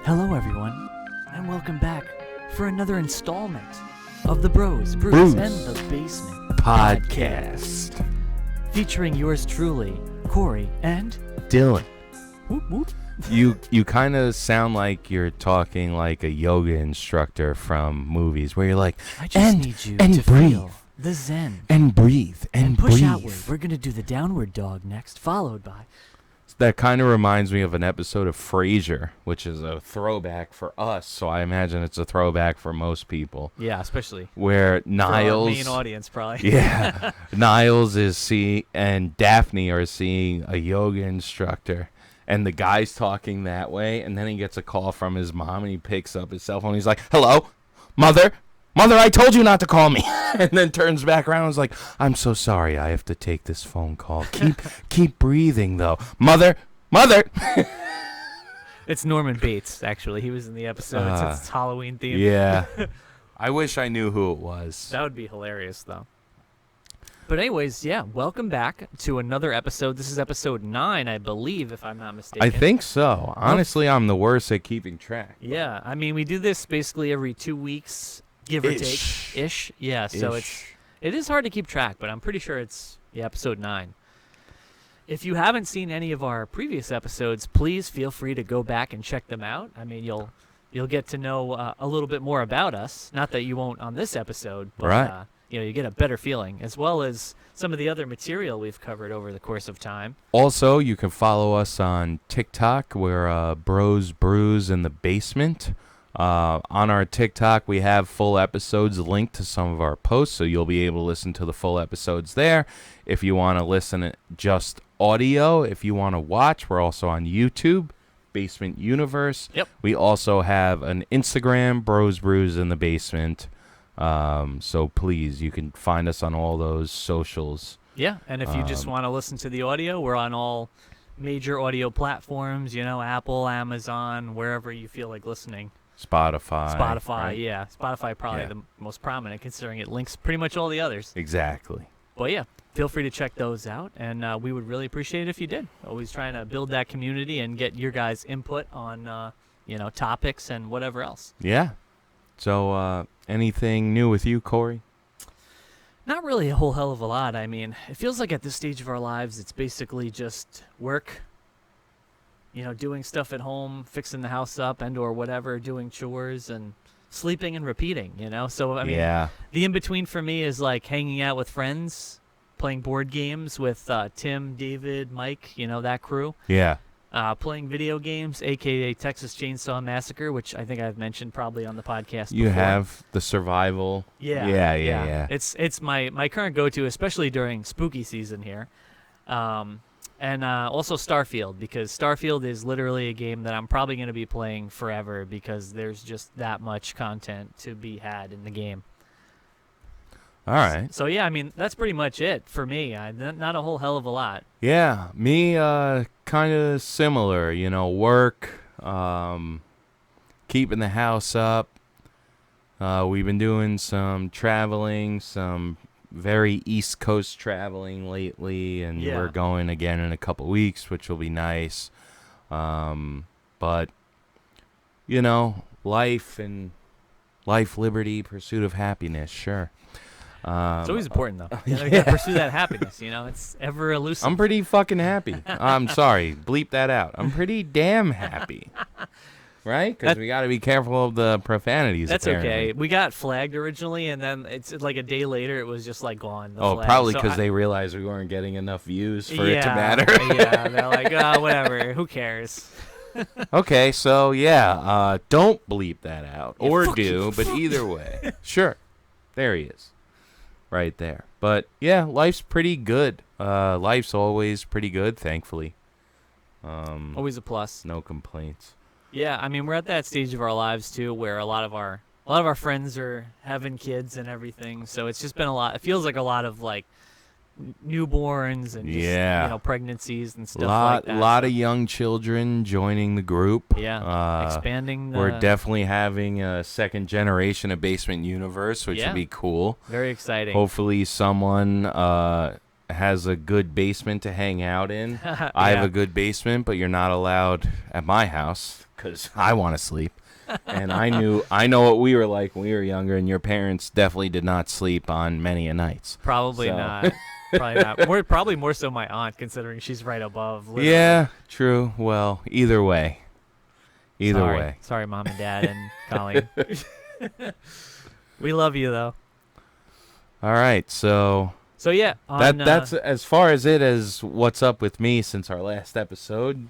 Hello, everyone, and welcome back for another installment of the Brews, and the Basement podcast, featuring yours truly, Corey and Dillon. Whoop, whoop. You kind of sound like you're talking like a yoga instructor from movies, where you're like, I just need you to breathe, feel the zen, and breathe, and push breathe. outward. We're gonna do the downward dog next, followed by. That kind of reminds me of an episode of Frasier, which is a throwback for us, so I imagine it's a throwback for most people. Yeah, especially where Niles, for our main audience, probably. Yeah, Niles and Daphne are seeing a yoga instructor, and the guy's talking that way, and then he gets a call from his mom, and he picks up his cell phone. He's like, "Hello, mother, I told you not to call me," and then turns back around and is like, "I'm so sorry, I have to take this phone call. Keep breathing, though, mother." It's Norman Bates, actually. He was in the episode. It's Halloween themed. Yeah. I wish I knew who it was. That would be hilarious, though. But anyways, yeah, welcome back to another episode. This is episode 9, I believe, if I'm not mistaken. I think so. Honestly, I'm the worst at keeping track. Yeah, I mean, we do this basically every 2 weeks, give or take. Ish. Yeah, so it is hard to keep track, but I'm pretty sure it's episode 9. If you haven't seen any of our previous episodes, please feel free to go back and check them out. I mean, you'll get to know a little bit more about us. Not that you won't on this episode, but right. You get a better feeling, as well as some of the other material we've covered over the course of time. Also, you can follow us on TikTok. We're Brews in the Basement. On our TikTok, we have full episodes linked to some of our posts, so you'll be able to listen to the full episodes there. If you want to listen to just audio, if you want to watch, we're also on YouTube, Basement Universe. Yep. We also have an Instagram, Brews in the Basement. So please, you can find us on all those socials. Yeah, and if you just want to listen to the audio, we're on all major audio platforms, Apple, Amazon, wherever you feel like listening. Spotify, right? Yeah. Spotify probably the most prominent, considering it links pretty much all the others. Exactly. But yeah, feel free to check those out, and we would really appreciate it if you did. Always trying to build that community and get your guys' input on, topics and whatever else. Yeah. So, anything new with you, Corey? Not really a whole hell of a lot. I mean, it feels like at this stage of our lives, it's basically just work, doing stuff at home, fixing the house up and or whatever, doing chores and sleeping and repeating, So, I mean, the in-between for me is like hanging out with friends, playing board games with Tim, David, Mike, that crew. Yeah. Playing video games, a.k.a. Texas Chainsaw Massacre, which I think I've mentioned probably on the podcast You before. have the survival. Yeah. It's my current go-to, especially during spooky season here. And also Starfield, because Starfield is literally a game that I'm probably going to be playing forever because there's just that much content to be had in the game. All right. So, yeah, I mean, that's pretty much it for me. Not a whole hell of a lot. Yeah, me kind of similar, work, keeping the house up. We've been doing some traveling, some very East Coast traveling lately, and we're going again in a couple weeks, which will be nice. But, life, liberty, pursuit of happiness, sure. It's always important, though. You gotta pursue that happiness, It's ever elusive. I'm pretty fucking happy. I'm sorry. Bleep that out. I'm pretty damn happy. Right? Because we got to be careful of the profanities. That's apparently. Okay. We got flagged originally, and then it's like a day later, it was just like gone. Flag. Probably because they realized we weren't getting enough views for it to matter. Yeah, they're like, whatever. Who cares? Okay, so don't bleep that out. Or do, but either way. Sure. There he is. Right there. But, life's pretty good. Life's always pretty good, thankfully. Always a plus. No complaints. Yeah, I mean, we're at that stage of our lives, too, where a lot of our friends are having kids and everything. So it's just been a lot. It feels like a lot of, like, newborns and just, pregnancies and stuff like that. A lot of young children joining the group. Yeah, expanding. We're definitely having a second generation of Basement Universe, which would be cool. Very exciting. Hopefully someone has a good basement to hang out in. Yeah. I have a good basement, but you're not allowed at my house because I want to sleep. And I know what we were like when we were younger, and your parents definitely did not sleep on many a nights. Probably So. not. Probably not. Probably more so my aunt, considering she's right above. Literally. Yeah, true. Well, either way. Sorry, Mom and Dad and Colleen. We love you, though. All right, so yeah, that's as far as what's up with me since our last episode.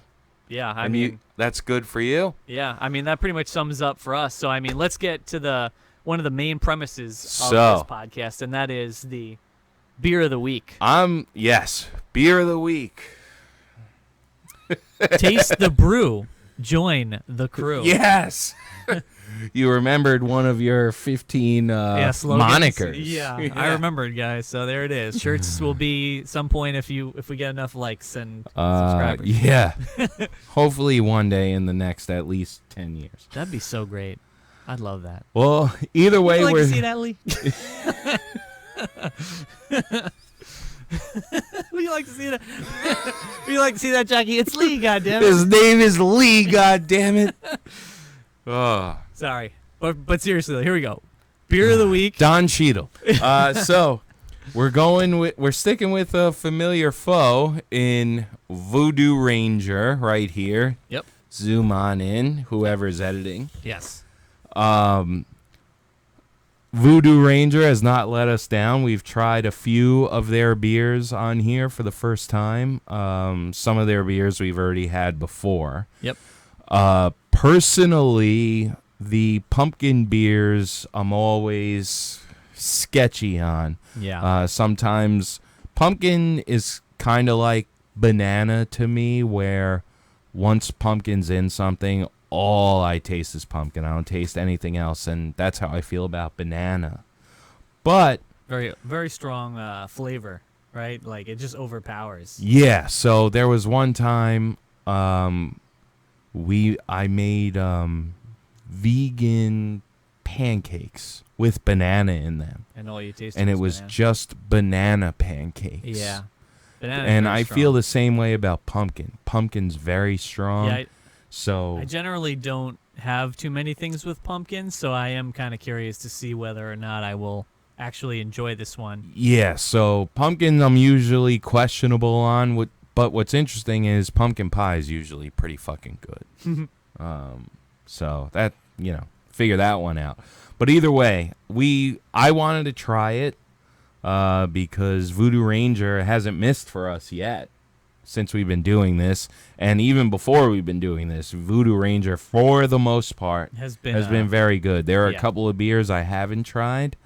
Yeah, I mean, that's good for you. Yeah, I mean that pretty much sums up for us. So I mean, let's get to one of the main premises of this podcast, and that is the beer of the week. Yes, beer of the week. Taste the brew, join the crew. Yes. You remembered one of your 15 monikers. Yeah, I remembered, guys. So there it is. Shirts will be some point if we get enough likes and subscribers. Yeah. Hopefully one day in the next at least 10 years. That'd be so great. I'd love that. Well, either way, Would you like to see that, Lee? Would you like to see that? Would you like to see that, Jackie? It's Lee, goddammit. His name is Lee, goddammit. Oh. Sorry. But seriously, here we go. Beer of the week. Don Cheadle. So we're sticking with a familiar foe in Voodoo Ranger right here. Yep. Zoom on in, whoever's editing. Yes. Voodoo Ranger has not let us down. We've tried a few of their beers on here for the first time. Some of their beers we've already had before. Yep. Personally, the pumpkin beers I'm always sketchy on. Yeah. Sometimes pumpkin is kind of like banana to me, where once pumpkin's in something, all I taste is pumpkin. I don't taste anything else, and that's how I feel about banana. But very, very strong flavor, right? Like it just overpowers. yeah, so there was one time I made vegan pancakes with banana in them. And all you tasted And it was banana. just banana pancakes. Yeah. Banana's And very I strong. feel the same way about pumpkin. Pumpkin's very strong. Yeah, so I generally don't have too many things with pumpkin, so I am kind of curious to see whether or not I will actually enjoy this one. yeah, so pumpkin I'm usually questionable on, but what's interesting is pumpkin pie is usually pretty fucking good. So that, figure that one out. But either way, I wanted to try it because Voodoo Ranger hasn't missed for us yet since we've been doing this. And even before we've been doing this, Voodoo Ranger, for the most part, has been very good. There are yeah. a couple of beers I haven't tried.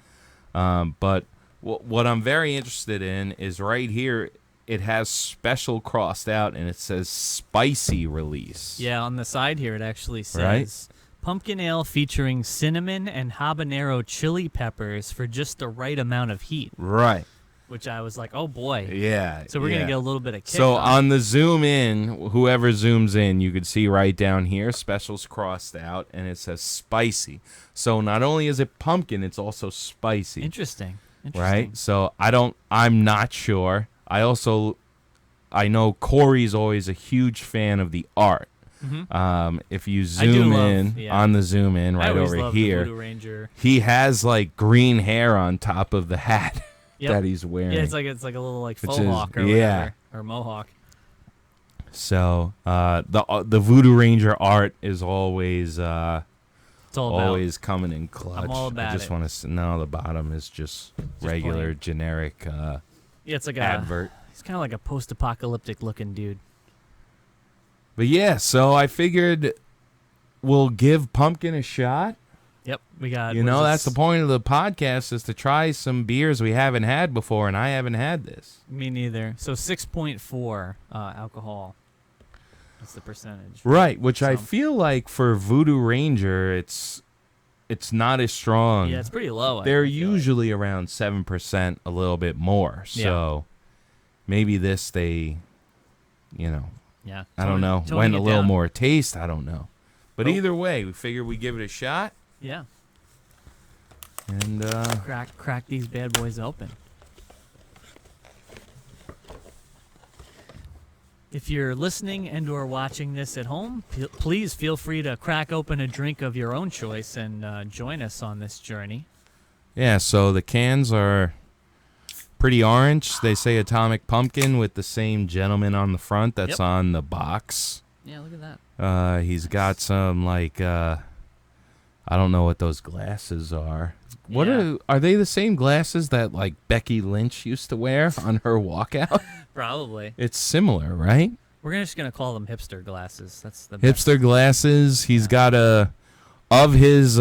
But what I'm very interested in is right here, it has special crossed out, and it says spicy release. Yeah, on the side here it actually says Right? pumpkin ale featuring cinnamon and habanero chili peppers for just the right amount of heat, Right. which I was like, oh boy. Yeah. So we're going to get a little bit of kick So on on the zoom in, whoever zooms in, you could see right down here, specials crossed out, and it says spicy. So not only is it pumpkin, it's also spicy. Interesting. Right? So I'm not sure. I know Corey's always a huge fan of the art. Mm-hmm. If you zoom in yeah. on the zoom in I right always over loved the here, Voodoo Ranger. he has like green hair on top of the hat Yep. that he's wearing. Yeah, it's like a little like Which faux is- hawk or yeah. whatever, or mohawk. So the Voodoo Ranger art is always It's all about. always coming in clutch. I'm all about I just it. want to know the bottom is just regular plain. generic Yeah, it's like advert. He's kind of like a post-apocalyptic looking dude. But yeah, so I figured we'll give pumpkin a shot. Yep, we got. That's the point of the podcast, is to try some beers we haven't had before, and I haven't had this. Me neither. So 6.4 alcohol. That's the percentage. Right, which I So- feel like for Voodoo Ranger, it's not as strong. Yeah, it's pretty low. They're I feel like. usually around 7%, a little bit more. So maybe this Yeah. I don't know. Toning Went it a little down. more taste, I don't know. But Nope. either way, we figured we'd give it a shot. Yeah. And Crack these bad boys open. if you're listening and or watching this at home, please feel free to crack open a drink of your own choice and join us on this journey. Yeah, so the cans are pretty orange. They say Atomic Pumpkin with the same gentleman on the front that's on the box. Yeah, look at that. He's got some, like, I don't know what those glasses are. What are they the same glasses that, like, Becky Lynch used to wear on her walkout? Probably. It's similar, right? We're just going to call them hipster glasses. That's the hipster best. Glasses. He's got of his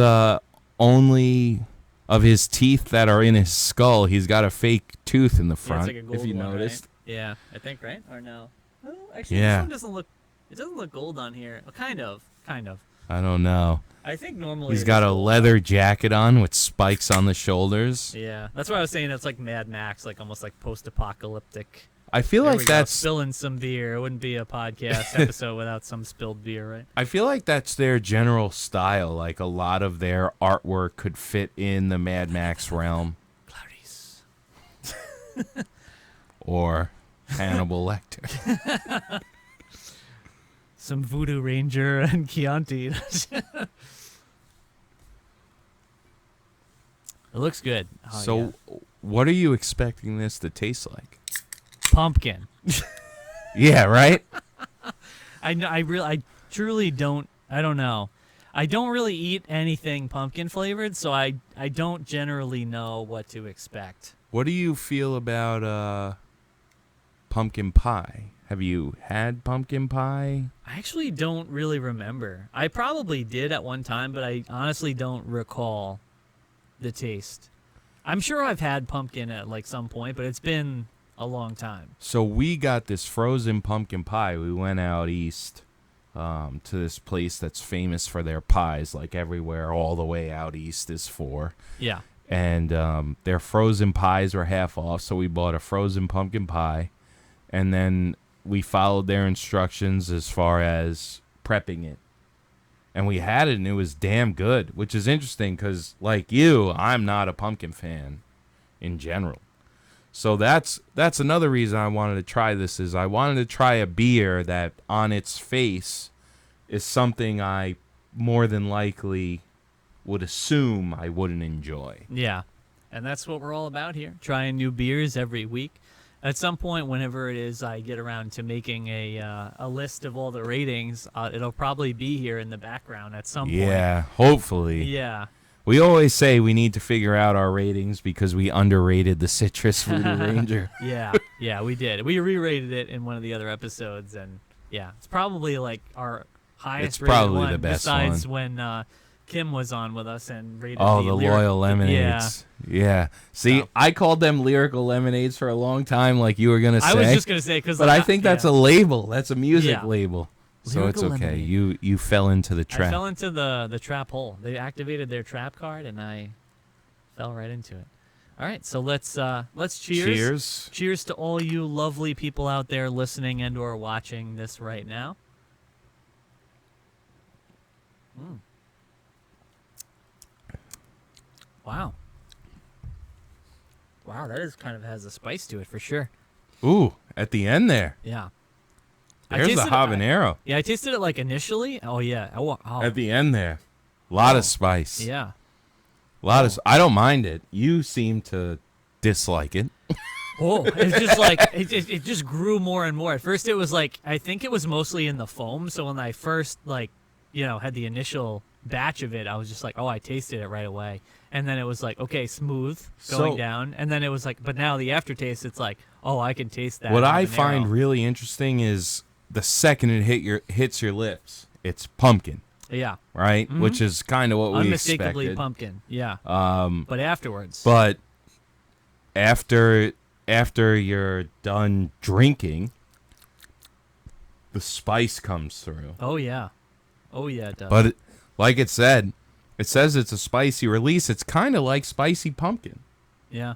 teeth that are in his skull, he's got a fake tooth in the front, it's like a gold if you one, noticed. Right? Yeah, I think, right? Or no? Oh, actually, Yeah. this one doesn't look gold on here. Well, kind of. I don't know. I think normally He's got a leather jacket on with spikes on the shoulders. Yeah, that's why I was saying it's like Mad Max, like almost like post-apocalyptic. I feel There like we go, that's spilling some beer. It wouldn't be a podcast episode without some spilled beer, right? I feel like that's their general style. Like a lot of their artwork could fit in the Mad Max realm. Clarice. Or Hannibal Lecter. Some Voodoo Ranger and Chianti. It looks good. Oh, So, what are you expecting this to taste like? pumpkin. Yeah, right? I truly don't. I don't know. I don't really eat anything pumpkin flavored, so I don't generally know what to expect. What do you feel about pumpkin pie? Have you had pumpkin pie? I actually don't really remember. I probably did at one time, but I honestly don't recall the taste. I'm sure I've had pumpkin at like some point, but it's been a long time. So we got this frozen pumpkin pie. We went out east to this place that's famous for their pies, like everywhere all the way out east is for. Yeah. And their frozen pies were half off, so we bought a frozen pumpkin pie. And then we followed their instructions as far as prepping it. And we had it, and it was damn good, which is interesting because, like you, I'm not a pumpkin fan in general. So that's another reason I wanted to try this is I wanted to try a beer that on its face is something I more than likely would assume I wouldn't enjoy. Yeah. And that's what we're all about here, trying new beers every week. At some point, whenever it is I get around to making a list of all the ratings, it'll probably be here in the background at some point. Yeah, hopefully. Yeah. We always say we need to figure out our ratings because we underrated the Citrus Voodoo Ranger. Yeah, we did. We re-rated it in one of the other episodes, and yeah, it's probably like our highest rated probably one the best besides one. when Kim was on with us and rated Oh, the Loyal Lemonades. Yeah. See, So. I called them Lyrical Lemonades for a long time, like you were going to say. I was just going to say, because but I think that's a label. That's a music Yeah. label. So Lyrical it's okay. Lemonade. You fell into the I trap. fell into the trap hole. They activated their trap card, and I fell right into it. All right, so let's cheers. Cheers to all you lovely people out there listening and or watching this right now. Wow. Wow, that is kind of has a spice to it for sure. Ooh, at the end there. Yeah. There's the habanero. I tasted it like initially. Oh yeah. Oh. At the end there. A lot of spice. Yeah. I don't mind it. You seem to dislike it. Oh, it's just like it just grew more and more. At first, it was like I think it was mostly in the foam. So when I first had the initial batch of it, I was just like, oh, I tasted it right away. And then it was like, okay, smooth going down. And then it was like, but now the aftertaste, it's like, oh, I can taste that. What I habanero. find really interesting is the second it hits your lips, it's pumpkin. Yeah. Right? Mm-hmm. Which is kind of what we unmistakably expected. pumpkin. Yeah. But afterwards. But after you're done drinking, the spice comes through. Oh yeah. Oh yeah, it does. But like it says it's a spicy release. It's kind of like spicy pumpkin. Yeah.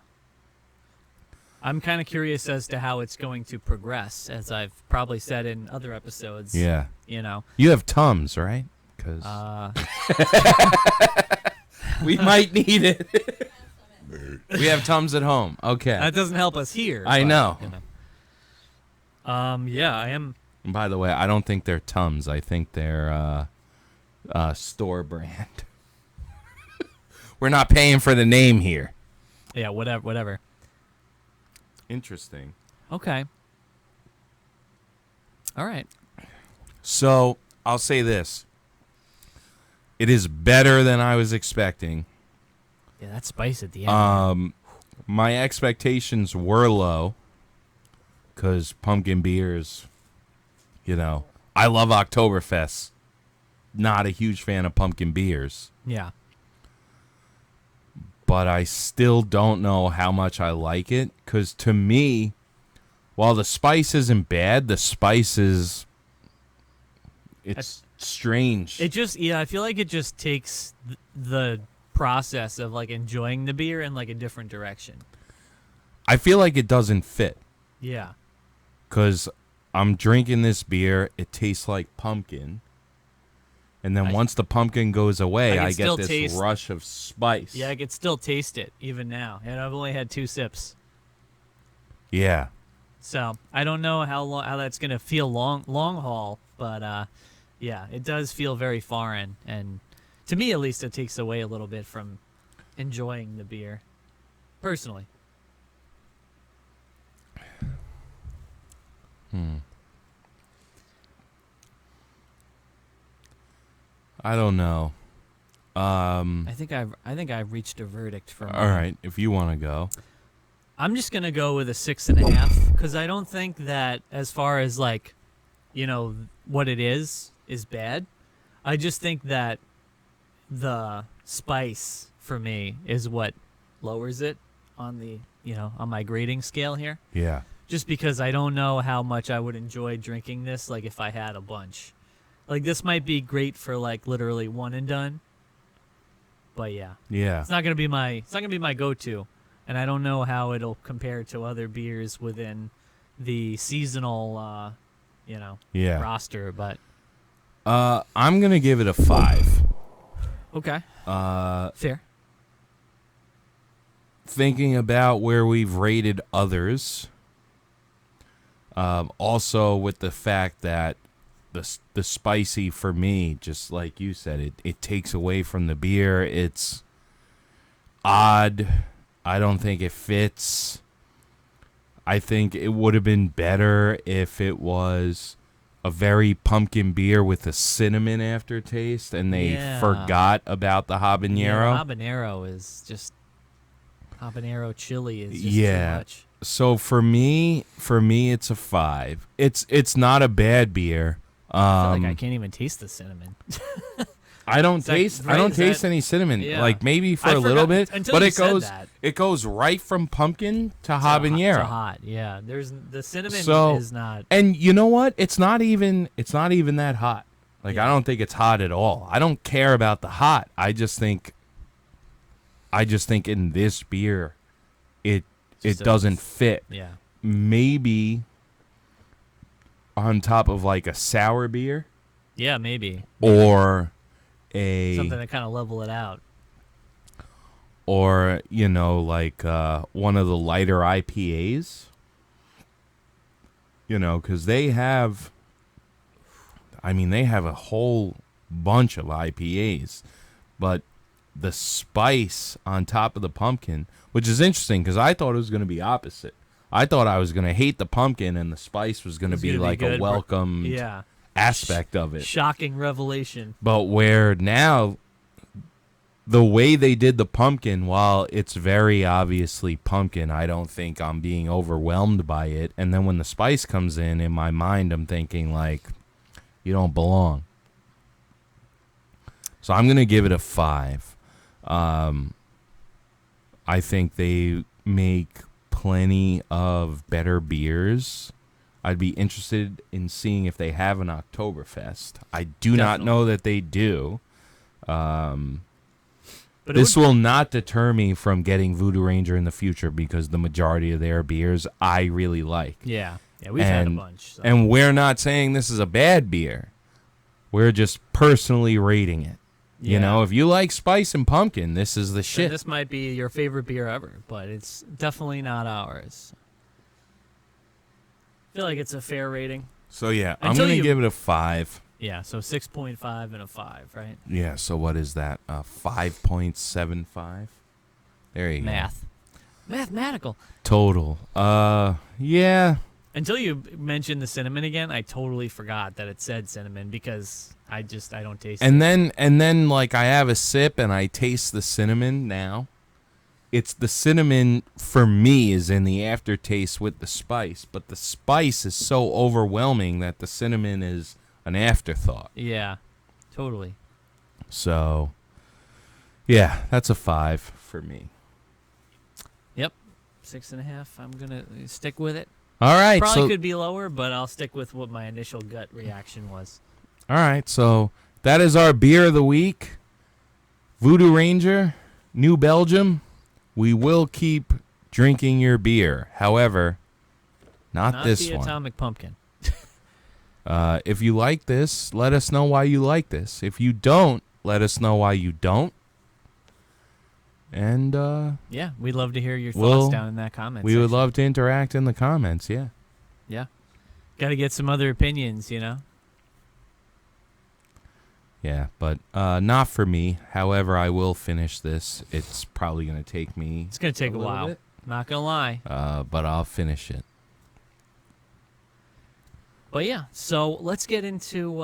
I'm kind of curious as to how it's going to progress, as I've probably said in other episodes. Yeah. You have Tums, right? Because we might need it. We have Tums at home. Okay. That doesn't help us here. I know. Yeah, I am And by the way, I don't think they're Tums. I think they're store brand. We're not paying for the name here. Yeah, whatever. Interesting. Okay. All right. So, I'll say this. It is better than I was expecting. Yeah, that spice at the end. My expectations were low because pumpkin beers, I love Oktoberfest. Not a huge fan of pumpkin beers. Yeah. But I still don't know how much I like it because to me, while the spice isn't bad, the spice is... It's strange. It just, I feel like it just takes the process of like enjoying the beer in like a different direction. I feel like it doesn't fit Yeah. because I'm drinking this beer. It tastes like pumpkin. And then once the pumpkin goes away, I get this rush of spice. Yeah, I could still taste it even now. And I've only had 2 sips. Yeah. So I don't know how that's going to feel long haul. But, yeah, it does feel very foreign. And to me, at least, it takes away a little bit from enjoying the beer. Personally. I don't know. I think I've reached a verdict for all right, if you want to go. I'm just gonna go with a 6.5 because I don't think that as far as like, what it is bad. I just think that the spice for me is what lowers it on the on my grading scale here. Yeah. Just because I don't know how much I would enjoy drinking this, like if I had a bunch. Like this might be great for like literally one and done. But yeah. Yeah. It's not gonna be my go-to. And I don't know how it'll compare to other beers within the seasonal roster, but I'm gonna give it a 5. okay. Fair. Thinking about where we've rated others, also with the fact that the spicy for me, just like you said, it takes away from the beer. It's odd. I don't think it fits. I think it would have been better if it was a very pumpkin beer with a cinnamon aftertaste and they forgot about the habanero. Yeah, habanero chili is just too much. So for me it's a 5. It's not a bad beer. I feel like I can't even taste the cinnamon. I don't taste any cinnamon. Yeah. Like maybe for a little bit, but it goes right from pumpkin to habanero. To hot. Yeah. There's the cinnamon is not. And you know what? It's not even that hot. Like I don't think it's hot at all. I don't care about the hot. I just think in this beer it doesn't fit. Yeah. Maybe on top of like a sour beer. Yeah, maybe. Or something to kind of level it out. Or, like one of the lighter IPAs. Because they have a whole bunch of IPAs. But the spice on top of the pumpkin, which is interesting because I thought it was going to be opposite. I thought I was going to hate the pumpkin and the spice was going to be like a welcome aspect of it. Shocking revelation. But where now, the way they did the pumpkin, while it's very obviously pumpkin, I don't think I'm being overwhelmed by it. And then when the spice comes in my mind, I'm thinking like, you don't belong. So I'm going to give it a 5. I think they make plenty of better beers. I'd be interested in seeing if they have an Oktoberfest. I do not know that they do. But this will not deter me from getting Voodoo Ranger in the future because the majority of their beers I really like. Yeah, we've had a bunch. So. And we're not saying this is a bad beer. We're just personally rating it. Yeah. If you like spice and pumpkin, this is the shit. And this might be your favorite beer ever, but it's definitely not ours. I feel like it's a fair rating. So, yeah, I'm Until going to you- give it a 5. Yeah, so 6.5 and a 5, right? Yeah, so what is that? 5.75? There you Math. Mathematical. go. Total. Yeah. Until you mentioned the cinnamon again, I totally forgot that it said cinnamon because I don't taste it. And then like I have a sip and I taste the cinnamon now. It's the cinnamon for me is in the aftertaste with the spice, but the spice is so overwhelming that the cinnamon is an afterthought. Yeah, totally. So, yeah, that's a 5 for me. Yep, 6.5. I'm gonna stick with it. All right, Probably so could be lower, but I'll stick with what my initial gut reaction was. all right, so that is our beer of the week. Voodoo Ranger, New Belgium. We will keep drinking your beer. However, not this the one. Atomic Pumpkin. If you like this, let us know why you like this. If you don't, let us know why you don't. And Yeah, we'd love to hear your thoughts Well, down in that comment we would section. love to interact in the comments, yeah. Yeah. Got to get some other opinions, you know? Yeah, but not for me. However, I will finish this. It's probably going to take me It's going to take a little while. bit. Not going to lie. But I'll finish it. But yeah, so let's get into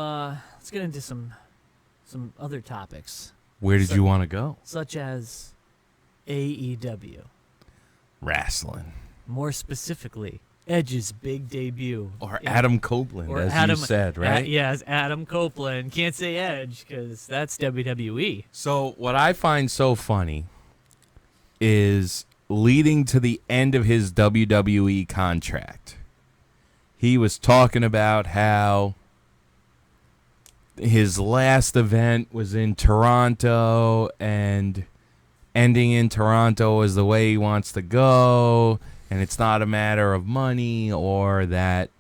some other topics, Where did So- you want to go? such as AEW. Wrestling. More specifically, Edge's big debut. Or in- Adam Copeland, or as Adam- you said, right? Yes, Adam Copeland. Can't say Edge because that's WWE. So what I find so funny is leading to the end of his WWE contract, he was talking about how his last event was in Toronto and ending in Toronto is the way he wants to go, and it's not a matter of money or that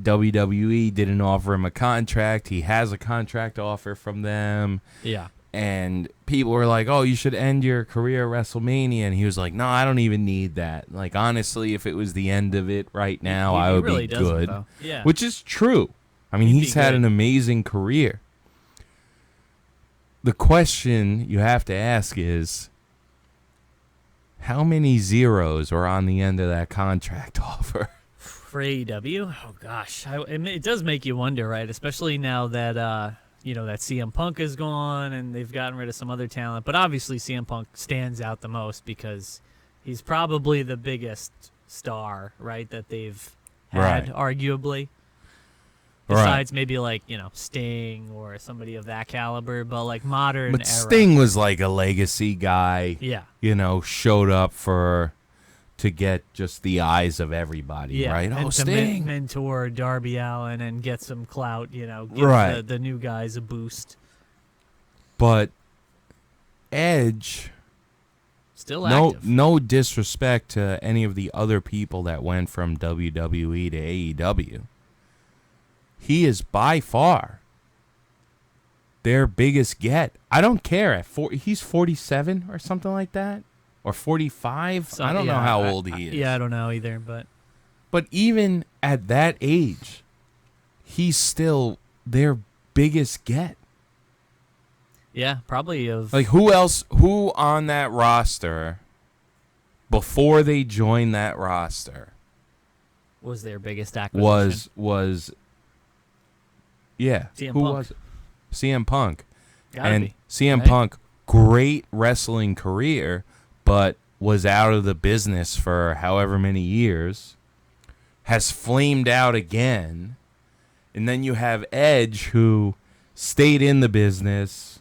WWE didn't offer him a contract. He has a contract offer from them. Yeah. And people were like, oh, you should end your career at WrestleMania. And he was like, no, I don't even need that. Like, honestly, if it was the end of it right now, I would really be doesn't, good. though. Yeah. Which is true. I mean, He'd be he's had good. an amazing career. The question you have to ask is, how many zeros are on the end of that contract offer? For AEW? Oh gosh, it does make you wonder, right? Especially now that that CM Punk is gone and they've gotten rid of some other talent. But obviously CM Punk stands out the most because he's probably the biggest star, right? That they've had, Right. arguably. Right. Besides maybe like Sting or somebody of that caliber, but like modern But era. Sting was like a legacy guy. Yeah. Showed up to get just the eyes of everybody, Yeah, right? and Oh, to Sting. mentor Darby Allin and get some clout, give Right. the new guys a boost. But Edge, Still active. no disrespect to any of the other people that went from WWE to AEW. He is by far their biggest get. I don't care. He's 47 or something like that. Or 45. So, I don't know how old he is. Yeah, I don't know either, but But even at that age, he's still their biggest get. yeah, probably of Like, who on that roster, before they joined that roster, was their biggest acquisition. was yeah, CM who Punk. was it? CM Punk. Gotta And be. CM right? Punk, great wrestling career, but was out of the business for however many years, has flamed out again. And then you have Edge, who stayed in the business,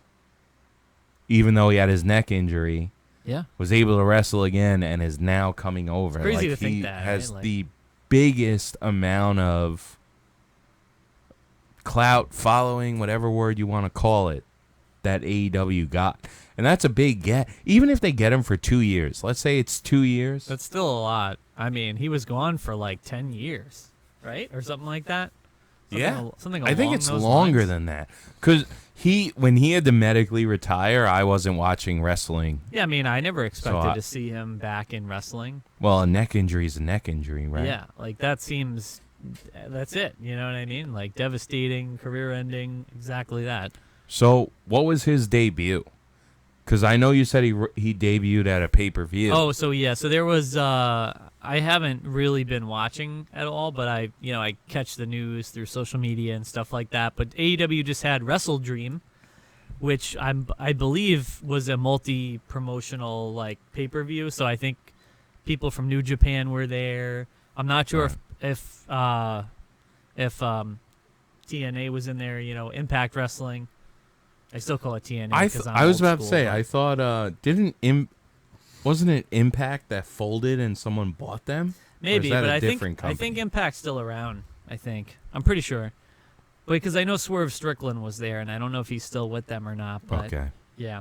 even though he had his neck injury, Yeah. was able to wrestle again, and is now coming over. It's crazy Like, to think he that, has right? Like- the biggest amount of clout, following, whatever word you want to call it, that AEW got. And that's a big get. Even if they get him for 2 years. Let's say it's 2 years. That's still a lot. I mean, he was gone for like 10 years, right? Or something like that. Something I think along it's those longer lines. than that. Because when he had to medically retire, I wasn't watching wrestling. Yeah, I mean, I never expected I- to see him back in wrestling. Well, a neck injury is a neck injury, right? Yeah, like that seems that's it. You know what I mean? Like devastating, career-ending, exactly that. So, what was his debut? Because I know you said he debuted at a pay-per-view. Oh, so yeah, so there was. I haven't really been watching at all, but I catch the news through social media and stuff like that. But AEW just had Wrestle Dream, which I believe was a multi-promotional like pay-per-view. So I think people from New Japan were there. I'm not sure if TNA was in there. Impact Wrestling. I still call it TNA. I was about to say, I thought, wasn't it Impact that folded and someone bought them? Maybe, but I think company? Impact's still around. I'm pretty sure, because I know Swerve Strickland was there, and I don't know if he's still with them or not. But okay. Yeah,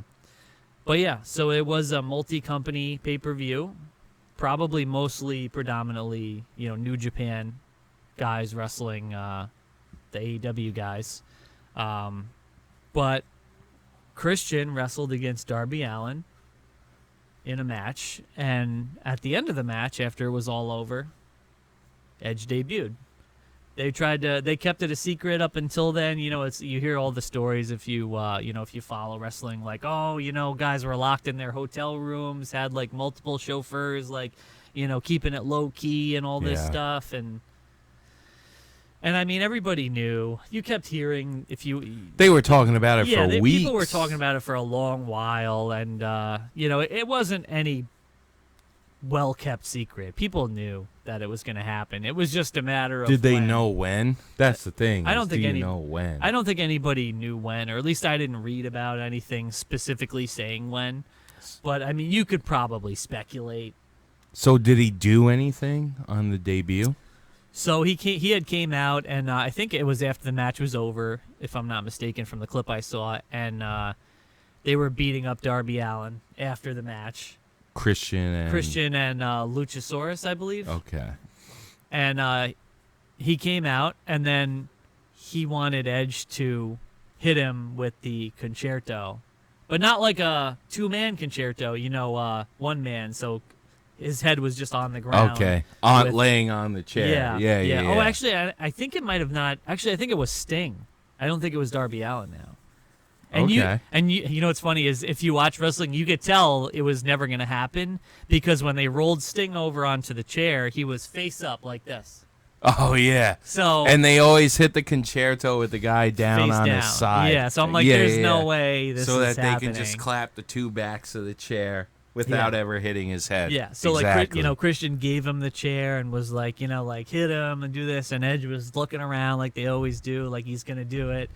but yeah, so it was a multi-company pay-per-view, probably predominantly, New Japan guys wrestling the AEW guys, but Christian wrestled against Darby Allin in a match, and at the end of the match, after it was all over, Edge debuted. They kept it a secret up until then. You hear all the stories if you follow wrestling, like, guys were locked in their hotel rooms, had like multiple chauffeurs, like, keeping it low key and all this stuff, and I mean, everybody knew. You kept hearing they were talking about it for weeks. People were talking about it for a long while, and it wasn't any well-kept secret. People knew that it was going to happen. It was just a matter of Did they know when? That's the thing. I don't think know when. I don't think anybody knew when, or at least I didn't read about anything specifically saying when. But I mean, you could probably speculate. So did he do anything on the debut? So he had came out, and I think it was after the match was over, if I'm not mistaken, from the clip I saw, and they were beating up Darby Allin after the match. Christian and Luchasaurus, I believe. Okay. And he came out, and then he wanted Edge to hit him with the concerto, but not like a two-man concerto, one man. So his head was just on the ground. Okay. Laying on the chair. Yeah. Oh, actually, I think it might have not. Actually, I think it was Sting. I don't think it was Darby Allin now. And you know what's funny is if you watch wrestling, you could tell it was never going to happen, because when they rolled Sting over onto the chair, he was face up like this. Oh, yeah. So and they always hit the concerto with the guy down face on down. his side. Yeah, so I'm like, there's no way this is happening. So that they can just clap the two backs of the chair without ever hitting his head. Yeah, so exactly. Christian gave him the chair and was like, hit him and do this, and Edge was looking around like they always do, like he's going to do it.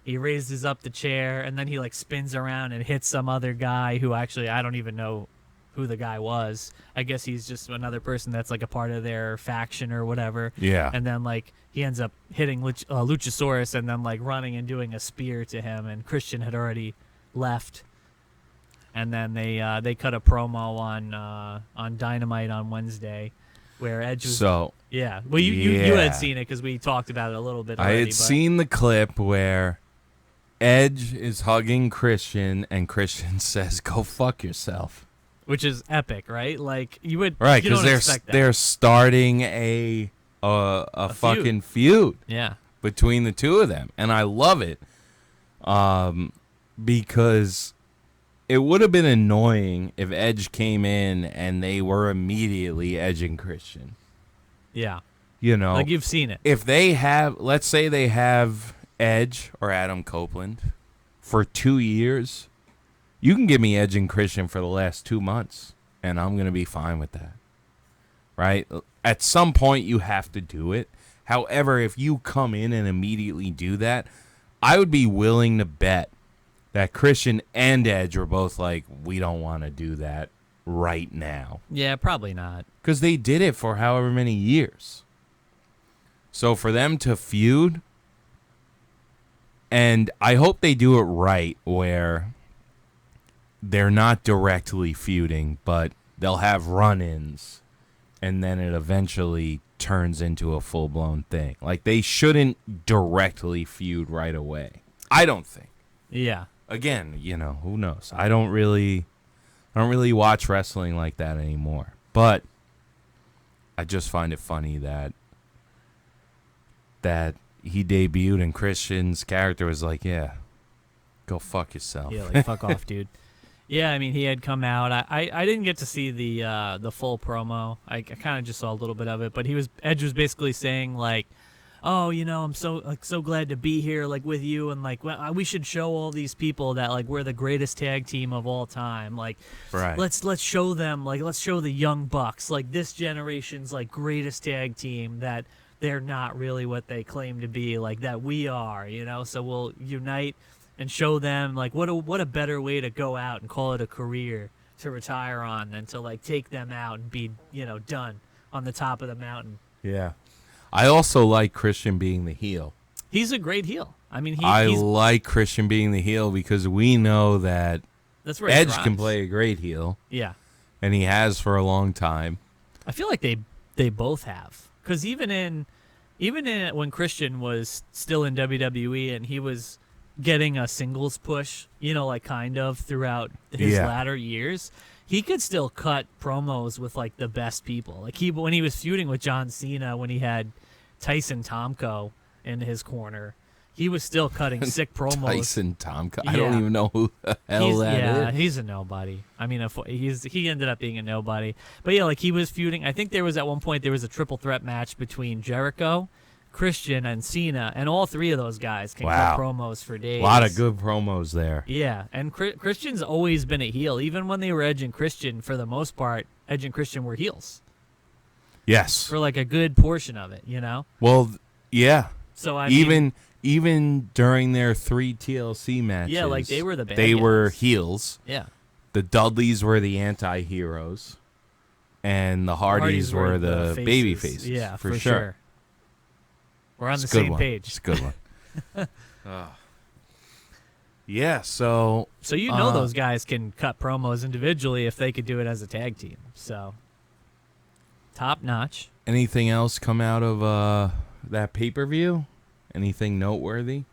He raises up the chair, and then he like spins around and hits some other guy who actually I don't even know who the guy was. I guess he's just another person that's like a part of their faction or whatever. Yeah. And then like he ends up hitting Luchasaurus and then like running and doing a spear to him, and Christian had already left. And then they cut a promo on Dynamite on Wednesday, where Edge was. So yeah, well you had seen it because we talked about it a little bit already. I had seen the clip where Edge is hugging Christian, and Christian says, "Go fuck yourself," which is epic, right? Like you would, right? Because they're starting a fucking feud, yeah, between the two of them, and I love it, because it would have been annoying if Edge came in and they were immediately edging Christian. Yeah, like you've seen it. If they have, let's say they have Edge or Adam Copeland for 2 years, you can give me Edge and Christian for the last 2 months, and I'm going to be fine with that. Right? At some point, you have to do it. However, if you come in and immediately do that, I would be willing to bet that Christian and Edge were both like, we don't want to do that right now. Yeah, probably not. Because they did it for however many years. So for them to feud, and I hope they do it right, where they're not directly feuding, but they'll have run-ins, and then it eventually turns into a full-blown thing. Like, they shouldn't directly feud right away. I don't think. Yeah. Again, who knows? I don't really watch wrestling like that anymore. But I just find it funny that that he debuted and Christian's character was like, yeah, go fuck yourself. Yeah, like fuck off, dude. Yeah, I mean, he had come out. I didn't get to see the full promo. I kind of just saw a little bit of it, but Edge was basically saying like, oh, I'm so glad to be here like with you, and like we should show all these people that like we're the greatest tag team of all time. Like, Right. let's show them, like let's show the Young Bucks, like this generation's like greatest tag team, that they're not really what they claim to be, like that we are, So we'll unite and show them like what a better way to go out and call it a career to retire on than to like take them out and be done on the top of the mountain. Yeah. I also like Christian being the heel. He's a great heel. I mean, I he's like Christian being the heel because we know that that's where he Edge can thrives. play a great heel, Yeah, and he has for a long time. I feel like they both have, because even in when Christian was still in WWE and he was getting a singles push, like kind of throughout his latter years, he could still cut promos with like the best people. Like when he was feuding with John Cena, when he had Tyson Tomko in his corner, he was still cutting sick promos. Tyson Tomko. Yeah. I don't even know who the hell that is. Yeah, he's a nobody. I mean, he ended up being a nobody. But yeah, like he was feuding. I think there was at one point there was a triple threat match between Jericho, Christian, and Cena, and all three of those guys can cut promos for days. A lot of good promos there. Yeah, and Christian's always been a heel. Even when they were Edge and Christian, for the most part, Edge and Christian were heels Yes. for like a good portion of it, Well, yeah. So I even during their 3 TLC matches, yeah, like they were the bad they guys. were heels. Yeah, The Dudleys were the anti-heroes, and the Hardys were the baby faces. Yeah, for sure. We're on It's the a good same one. page. It's a good one. Yeah, so those guys can cut promos individually if they could do it as a tag team. So top notch. anything else come out of that pay-per-view? Anything noteworthy?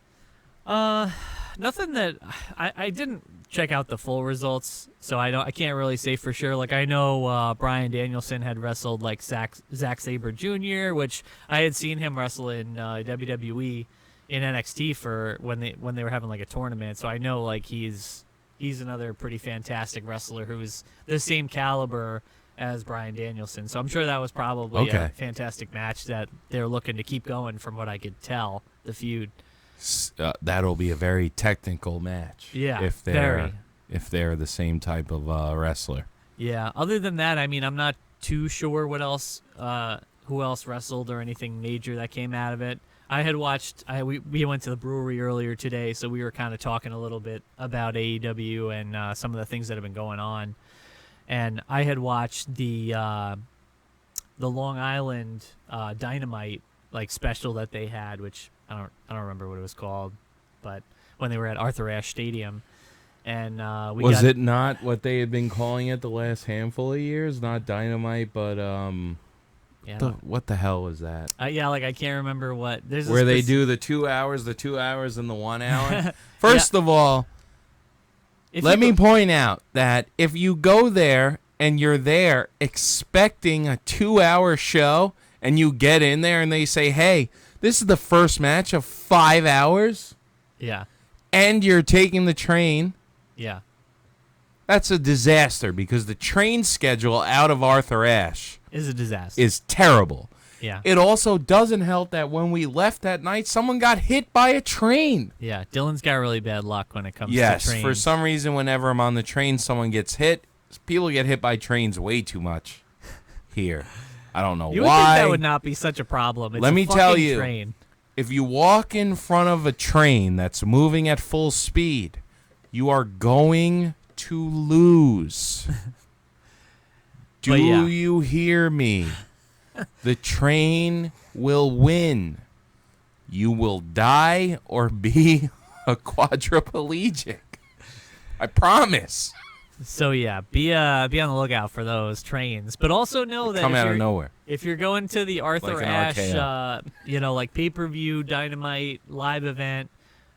Nothing that I didn't check out the full results, so I can't really say for sure. Like I know Bryan Danielson had wrestled like Zack Sabre Jr., which I had seen him wrestle in WWE in NXT for when they were having like a tournament. So I know like he's another pretty fantastic wrestler who's the same caliber as Bryan Danielson. So I'm sure that was probably a fantastic match that they're looking to keep going, from what I could tell, the feud. That'll be a very technical match. Yeah, if they're the same type of wrestler. Yeah. Other than that, I mean, I'm not too sure what else, who else wrestled or anything major that came out of it. I had watched. We went to the brewery earlier today, so we were kind of talking a little bit about AEW and some of the things that have been going on. And I had watched the Long Island Dynamite like special that they had, which I don't remember what it was called, but when they were at Arthur Ashe Stadium, and was it not what they had been calling it the last handful of years? Not Dynamite, but what the hell was that? Yeah, like I can't remember what. There's where they do the 2 hours, and the 1 hour. First of all, let me point out that if you go there and you're there expecting a 2-hour show, and you get in there and they say, "Hey, this is the first match of 5 hours," yeah, and you're taking the train, yeah, that's a disaster, because the train schedule out of Arthur Ashe is a disaster. Is terrible. Yeah. It also doesn't help that when we left that night, someone got hit by a train. Yeah, Dillon's got really bad luck when it comes to trains. Yes, for some reason, whenever I'm on the train, someone gets hit. People get hit by trains way too much here. I don't know you why. You would think that would not be such a problem. It's Let me tell you, train. If you walk in front of a train that's moving at full speed, you are going to lose. Do you hear me? The train will win. You will die or be a quadriplegic. I promise. So yeah, be on the lookout for those trains, but also know that come out of nowhere. If you're going to the Arthur Ashe, like pay-per-view Dynamite live event,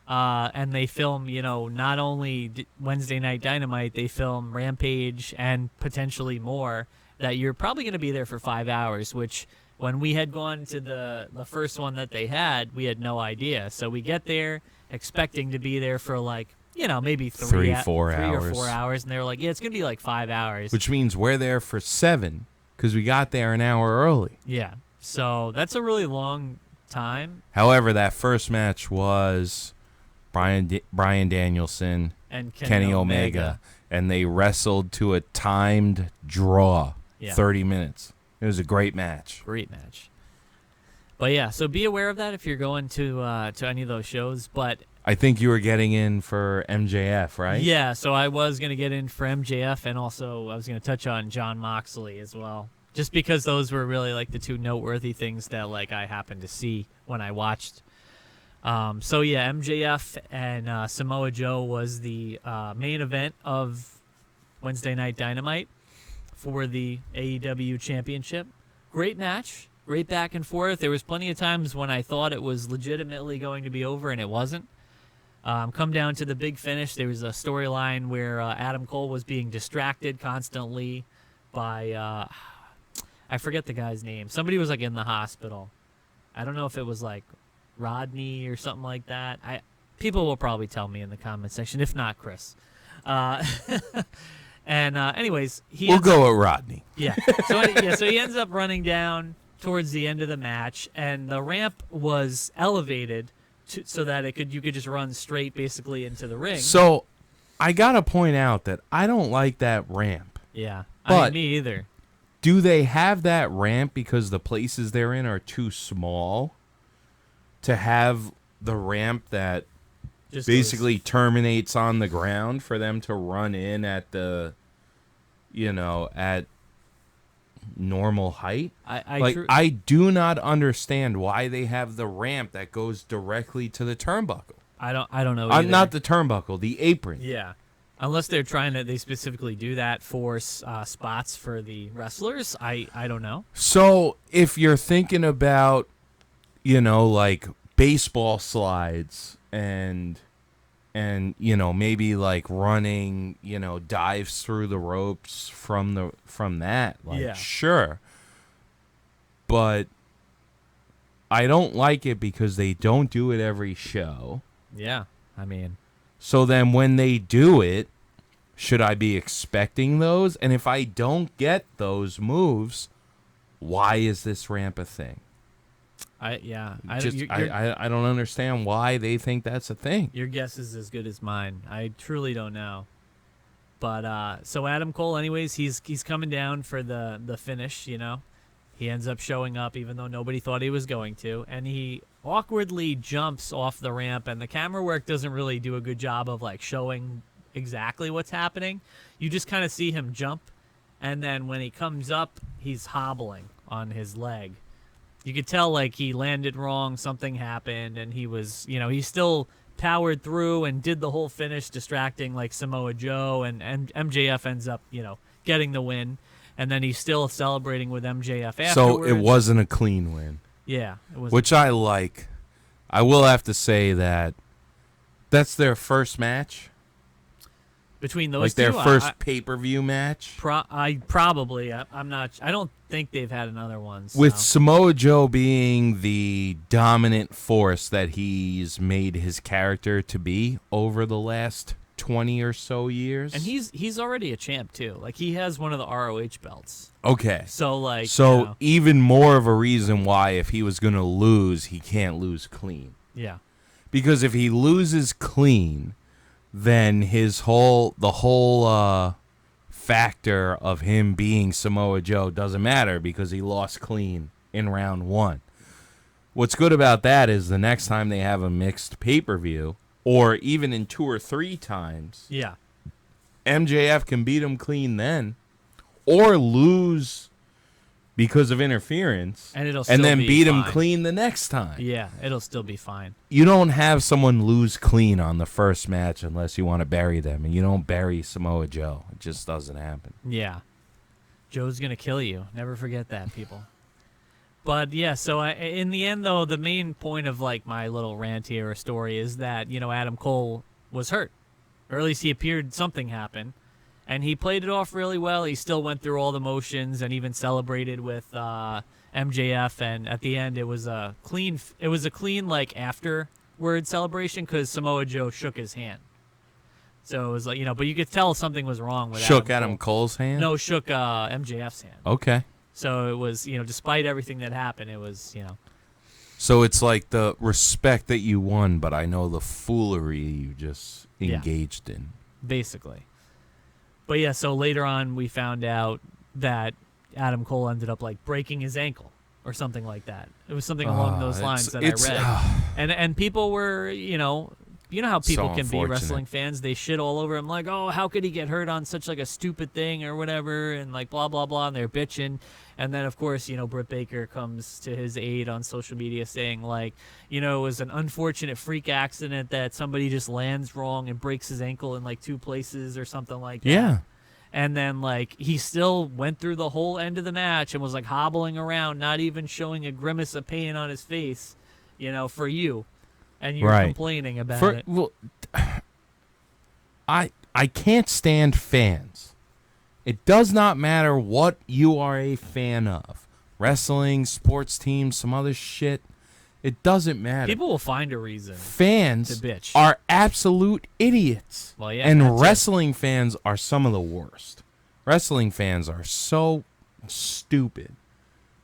and they film, not only Wednesday Night Dynamite, they film Rampage and potentially more. That you're probably going to be there for 5 hours, which When we had gone to the first one that they had, we had no idea. So we get there expecting to be there for like, maybe 3 or 4 3 hours. or 4 hours, and they were like, yeah, it's gonna be like 5 hours. Which means we're there for 7 because we got there an hour early. Yeah. So that's a really long time. However, that first match was Brian Danielson And Kenny Omega, and they wrestled to a timed draw, 30 minutes. It was a great match. Great match. But yeah, so be aware of that if you're going to any of those shows. But I think you were getting in for MJF, right? yeah, so I was going to get in for MJF, and also I was going to touch on Jon Moxley as well. Just because those were really like the two noteworthy things that like I happened to see when I watched. So yeah, MJF and Samoa Joe was the main event of Wednesday Night Dynamite for the AEW Championship. Great match, great back and forth. There was plenty of times when I thought it was legitimately going to be over, and it wasn't. Come down to the big finish. There was a storyline where Adam Cole was being distracted constantly by I forget the guy's name. Somebody was like in the hospital. I don't know if it was like Rodney or something like that. People will probably tell me in the comment section, if not Chris. And anyways, we'll go with Rodney. Yeah. So he ends up running down towards the end of the match, and the ramp was elevated so that you could just run straight basically into the ring. So I gotta point out that I don't like that ramp. Yeah, but me either. Do they have that ramp because the places they're in are too small to have the ramp that just basically terminates on the ground for them to run in at the, at normal height? I do not understand why they have the ramp that goes directly to the turnbuckle. I don't know either. Not the turnbuckle, the apron. Yeah. Unless they're they specifically do that for spots for the wrestlers. I don't know. So if you're thinking about, like baseball slides and maybe like running, dives through the ropes from that, like sure. But I don't like it because they don't do it every show. Yeah. I mean, so then when they do it, should I be expecting those? And if I don't get those moves, why is this ramp a thing? I don't understand why they think that's a thing. Your guess is as good as mine. I truly don't know. But so Adam Cole, anyways, he's coming down for the finish, He ends up showing up even though nobody thought he was going to, and he awkwardly jumps off the ramp, and the camera work doesn't really do a good job of like showing exactly what's happening. You just kind of see him jump, and then when he comes up, he's hobbling on his leg. You could tell like he landed wrong, something happened, and he was, he still powered through and did the whole finish, distracting like Samoa Joe, and MJF ends up, getting the win. And then he's still celebrating with MJF afterwards. So it wasn't a clean win. Yeah. It was, which I like. I will have to say that's their first match. Between those two? Like their first pay-per-view match? I'm not. I don't think they've had another one. So. With Samoa Joe being the dominant force that he's made his character to be over the last 20 or so years. And he's already a champ too. Like he has one of the ROH belts. Okay. So even more of a reason why if he was going to lose, he can't lose clean. Yeah. Because if he loses clean, then the whole factor of him being Samoa Joe doesn't matter because he lost clean in round 1. What's good about that is the next time they have a mixed pay-per-view, or even in 2 or 3 times, yeah, MJF can beat him clean then, or lose because of interference, and then beat him clean the next time. Yeah, it'll still be fine. You don't have someone lose clean on the first match unless you want to bury them, and you don't bury Samoa Joe. It just doesn't happen. Yeah. Joe's going to kill you. Never forget that, people. But, yeah, so in the end, though, the main point of, like, my little rant here or story is that, Adam Cole was hurt. Or at least he appeared something happened. And he played it off really well. He still went through all the motions and even celebrated with MJF, and at the end it was a clean like afterward celebration because Samoa Joe shook his hand. So it was like, but you could tell something was wrong with Shook Adam Cole's hand? No, shook MJF's hand. Okay. So it was, despite everything that happened, it was, So it's like the respect that you won, but I know the foolery you just engaged in. Basically. But yeah, so later on we found out that Adam Cole ended up like breaking his ankle or something like that. It was something along those lines that I read. And people were, you know how people can be, wrestling fans. They shit all over him like, oh, how could he get hurt on such like a stupid thing or whatever, and like blah, blah, blah, and they're bitching. And then, of course, Britt Baker comes to his aid on social media saying like, it was an unfortunate freak accident that somebody just lands wrong and breaks his ankle in like 2 places or something like that. Yeah. And then, like, he still went through the whole end of the match and was, like, hobbling around, not even showing a grimace of pain on his face, for you. And you're complaining about it. Well, I can't stand fans. It does not matter what you are a fan of. Wrestling, sports teams, some other shit. It doesn't matter. People will find a reason Fans to bitch. Are absolute idiots. Well, yeah, and wrestling fans are some of the worst. Wrestling fans are so stupid.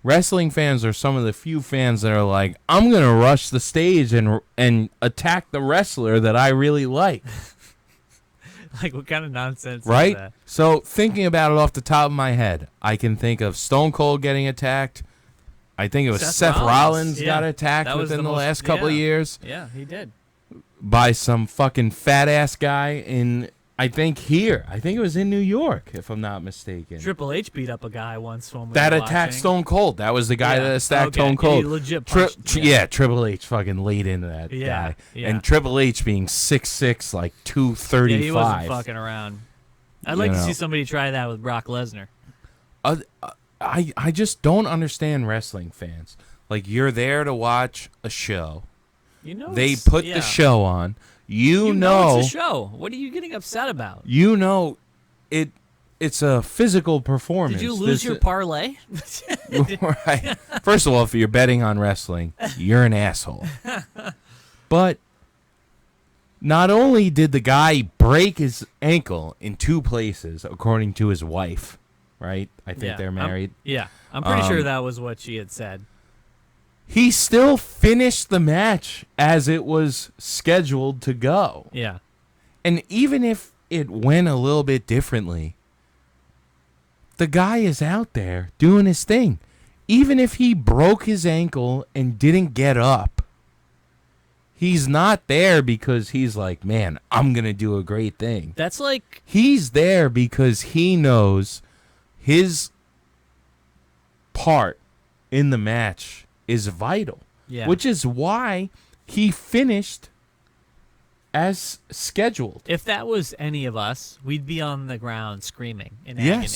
Wrestling fans are some of the few fans that are like, I'm going to rush the stage and attack the wrestler that I really like. Like, what kind of nonsense right? is that? So, thinking about it off the top of my head, I can think of Stone Cold getting attacked. I think it was Seth Rollins got attacked within the last couple of years. Yeah, he did. By some fucking fat-ass guy in, I think it was in New York, if I'm not mistaken. Triple H beat up a guy once when we that were attacked watching. Stone Cold. That was the guy that attacked Stone Cold. He legit punched, Triple H fucking laid into that guy. Yeah. And Triple H being 6'6", like 235. Yeah, he wasn't fucking around. I'd like to see somebody try that with Brock Lesnar. I just don't understand wrestling fans. Like, you're there to watch a show. They put the show on. You know it's a show. What are you getting upset about? It's a physical performance. Did you lose your parlay? Right. First of all, if you're betting on wrestling, you're an asshole. But not only did the guy break his ankle in 2 places, according to his wife, right? I think they're married. I'm pretty sure that was what she had said. He still finished the match as it was scheduled to go. Yeah. And even if it went a little bit differently, the guy is out there doing his thing. Even if he broke his ankle and didn't get up, he's not there because he's like, man, I'm going to do a great thing. That's like... He's there because he knows his part in the match is vital. Yeah. Which is why he finished as scheduled. If that was any of us, we'd be on the ground screaming in agony.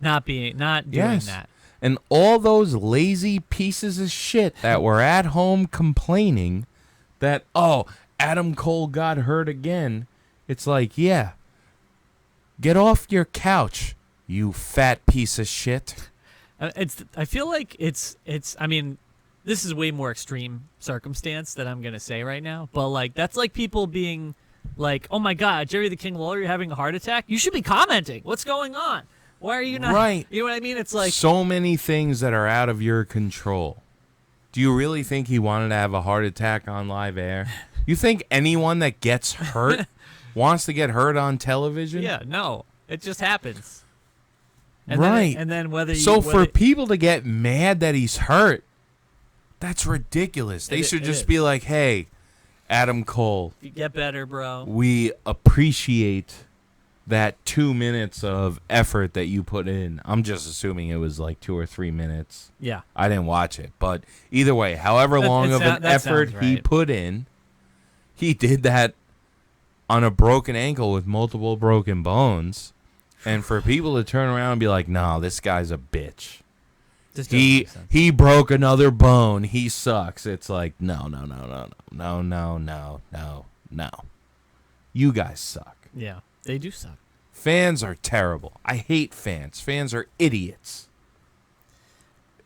Not doing that. And all those lazy pieces of shit that were at home complaining that, oh, Adam Cole got hurt again. It's like, yeah, get off your couch, you fat piece of shit. I feel like it's. I mean, this is way more extreme circumstance that I'm gonna say right now. But like, that's like people being like, "Oh my God, Jerry the King Lawler, you're having a heart attack. You should be commenting. What's going on? Why are you not?" Right. You know what I mean? It's like so many things that are out of your control. Do you really think he wanted to have a heart attack on live air? You think anyone that gets hurt wants to get hurt on television? Yeah, no. It just happens. And right. Then whether you... So for people to get mad that he's hurt, that's ridiculous. They should just be like, hey, Adam Cole. You get better, bro. We appreciate that 2 minutes of effort that you put in. I'm just assuming it was like 2 or 3 minutes. Yeah. I didn't watch it. But either way, however long of an effort he put in, he did that on a broken ankle with multiple broken bones. And for people to turn around and be like, no, this guy's a bitch. He broke another bone. He sucks. It's like, no. You guys suck. Yeah, they do suck. Fans are terrible. I hate fans. Fans are idiots.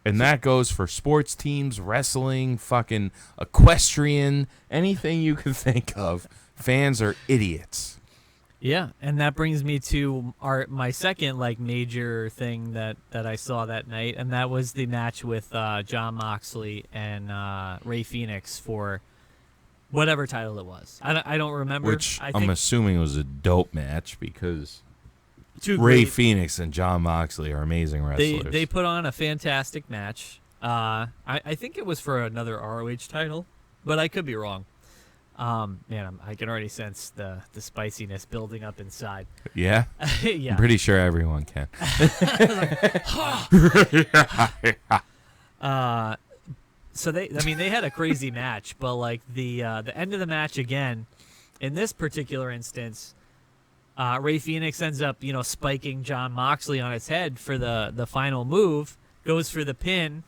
And that goes for sports teams, wrestling, fucking equestrian, anything you can think of. Fans are idiots. Yeah, and that brings me to my second major thing that I saw that night, and that was the match with Jon Moxley and Rey Fenix for whatever title it was. I don't remember. Which I I'm think assuming was a dope match because two Rey great- Fenix and Jon Moxley are amazing wrestlers. They put on a fantastic match. I think it was for another ROH title, but I could be wrong. Man, I can already sense the spiciness building up inside. Yeah? Yeah. I'm pretty sure everyone can. So they had a crazy match, but the end of the match again, in this particular instance, Rey Fenix ends up spiking Jon Moxley on his head for the final move, goes for the pin.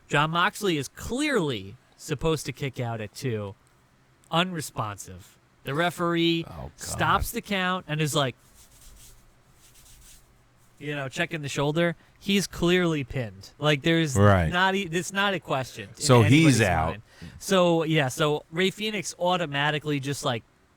Jon Moxley is clearly supposed to kick out at 2. Unresponsive. The referee stops the count and is like, checking the shoulder. He's clearly pinned. There's it's not a question. So he's anybody's out. mind. So Rey Fenix automatically just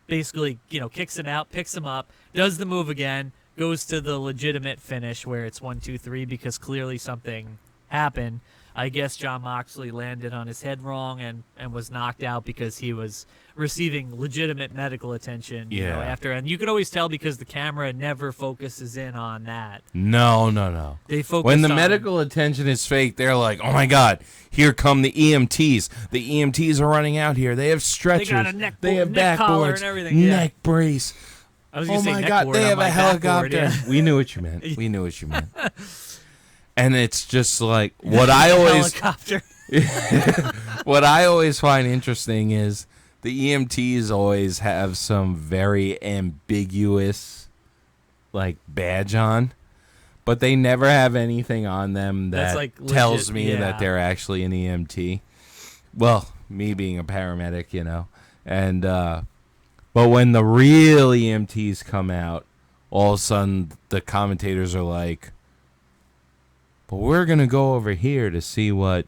basically kicks him out, picks him up, does the move again, goes to the legitimate finish where it's 1, 2, 3 because clearly something happened. I guess Jon Moxley landed on his head wrong and was knocked out because he was receiving legitimate medical attention. After, and you could always tell because the camera never focuses in on that. No. They focus when the on, medical attention is fake, they're like, "Oh my God, here come the EMTs. The EMTs are running out here. They have stretchers. They got a neck have collar backboards, and everything. Yeah. neck brace. I was gonna Oh say my neck God, board, they I'm have a like, helicopter." backboard, yeah. We knew what you meant. And it's just like what I always helicopter. what I always find interesting is the EMTs always have some very ambiguous badge on, but they never have anything on them that tells me that they're actually an EMT. Well, me being a paramedic, and but when the real EMTs come out, all of a sudden the commentators are like, "But we're gonna go over here to see what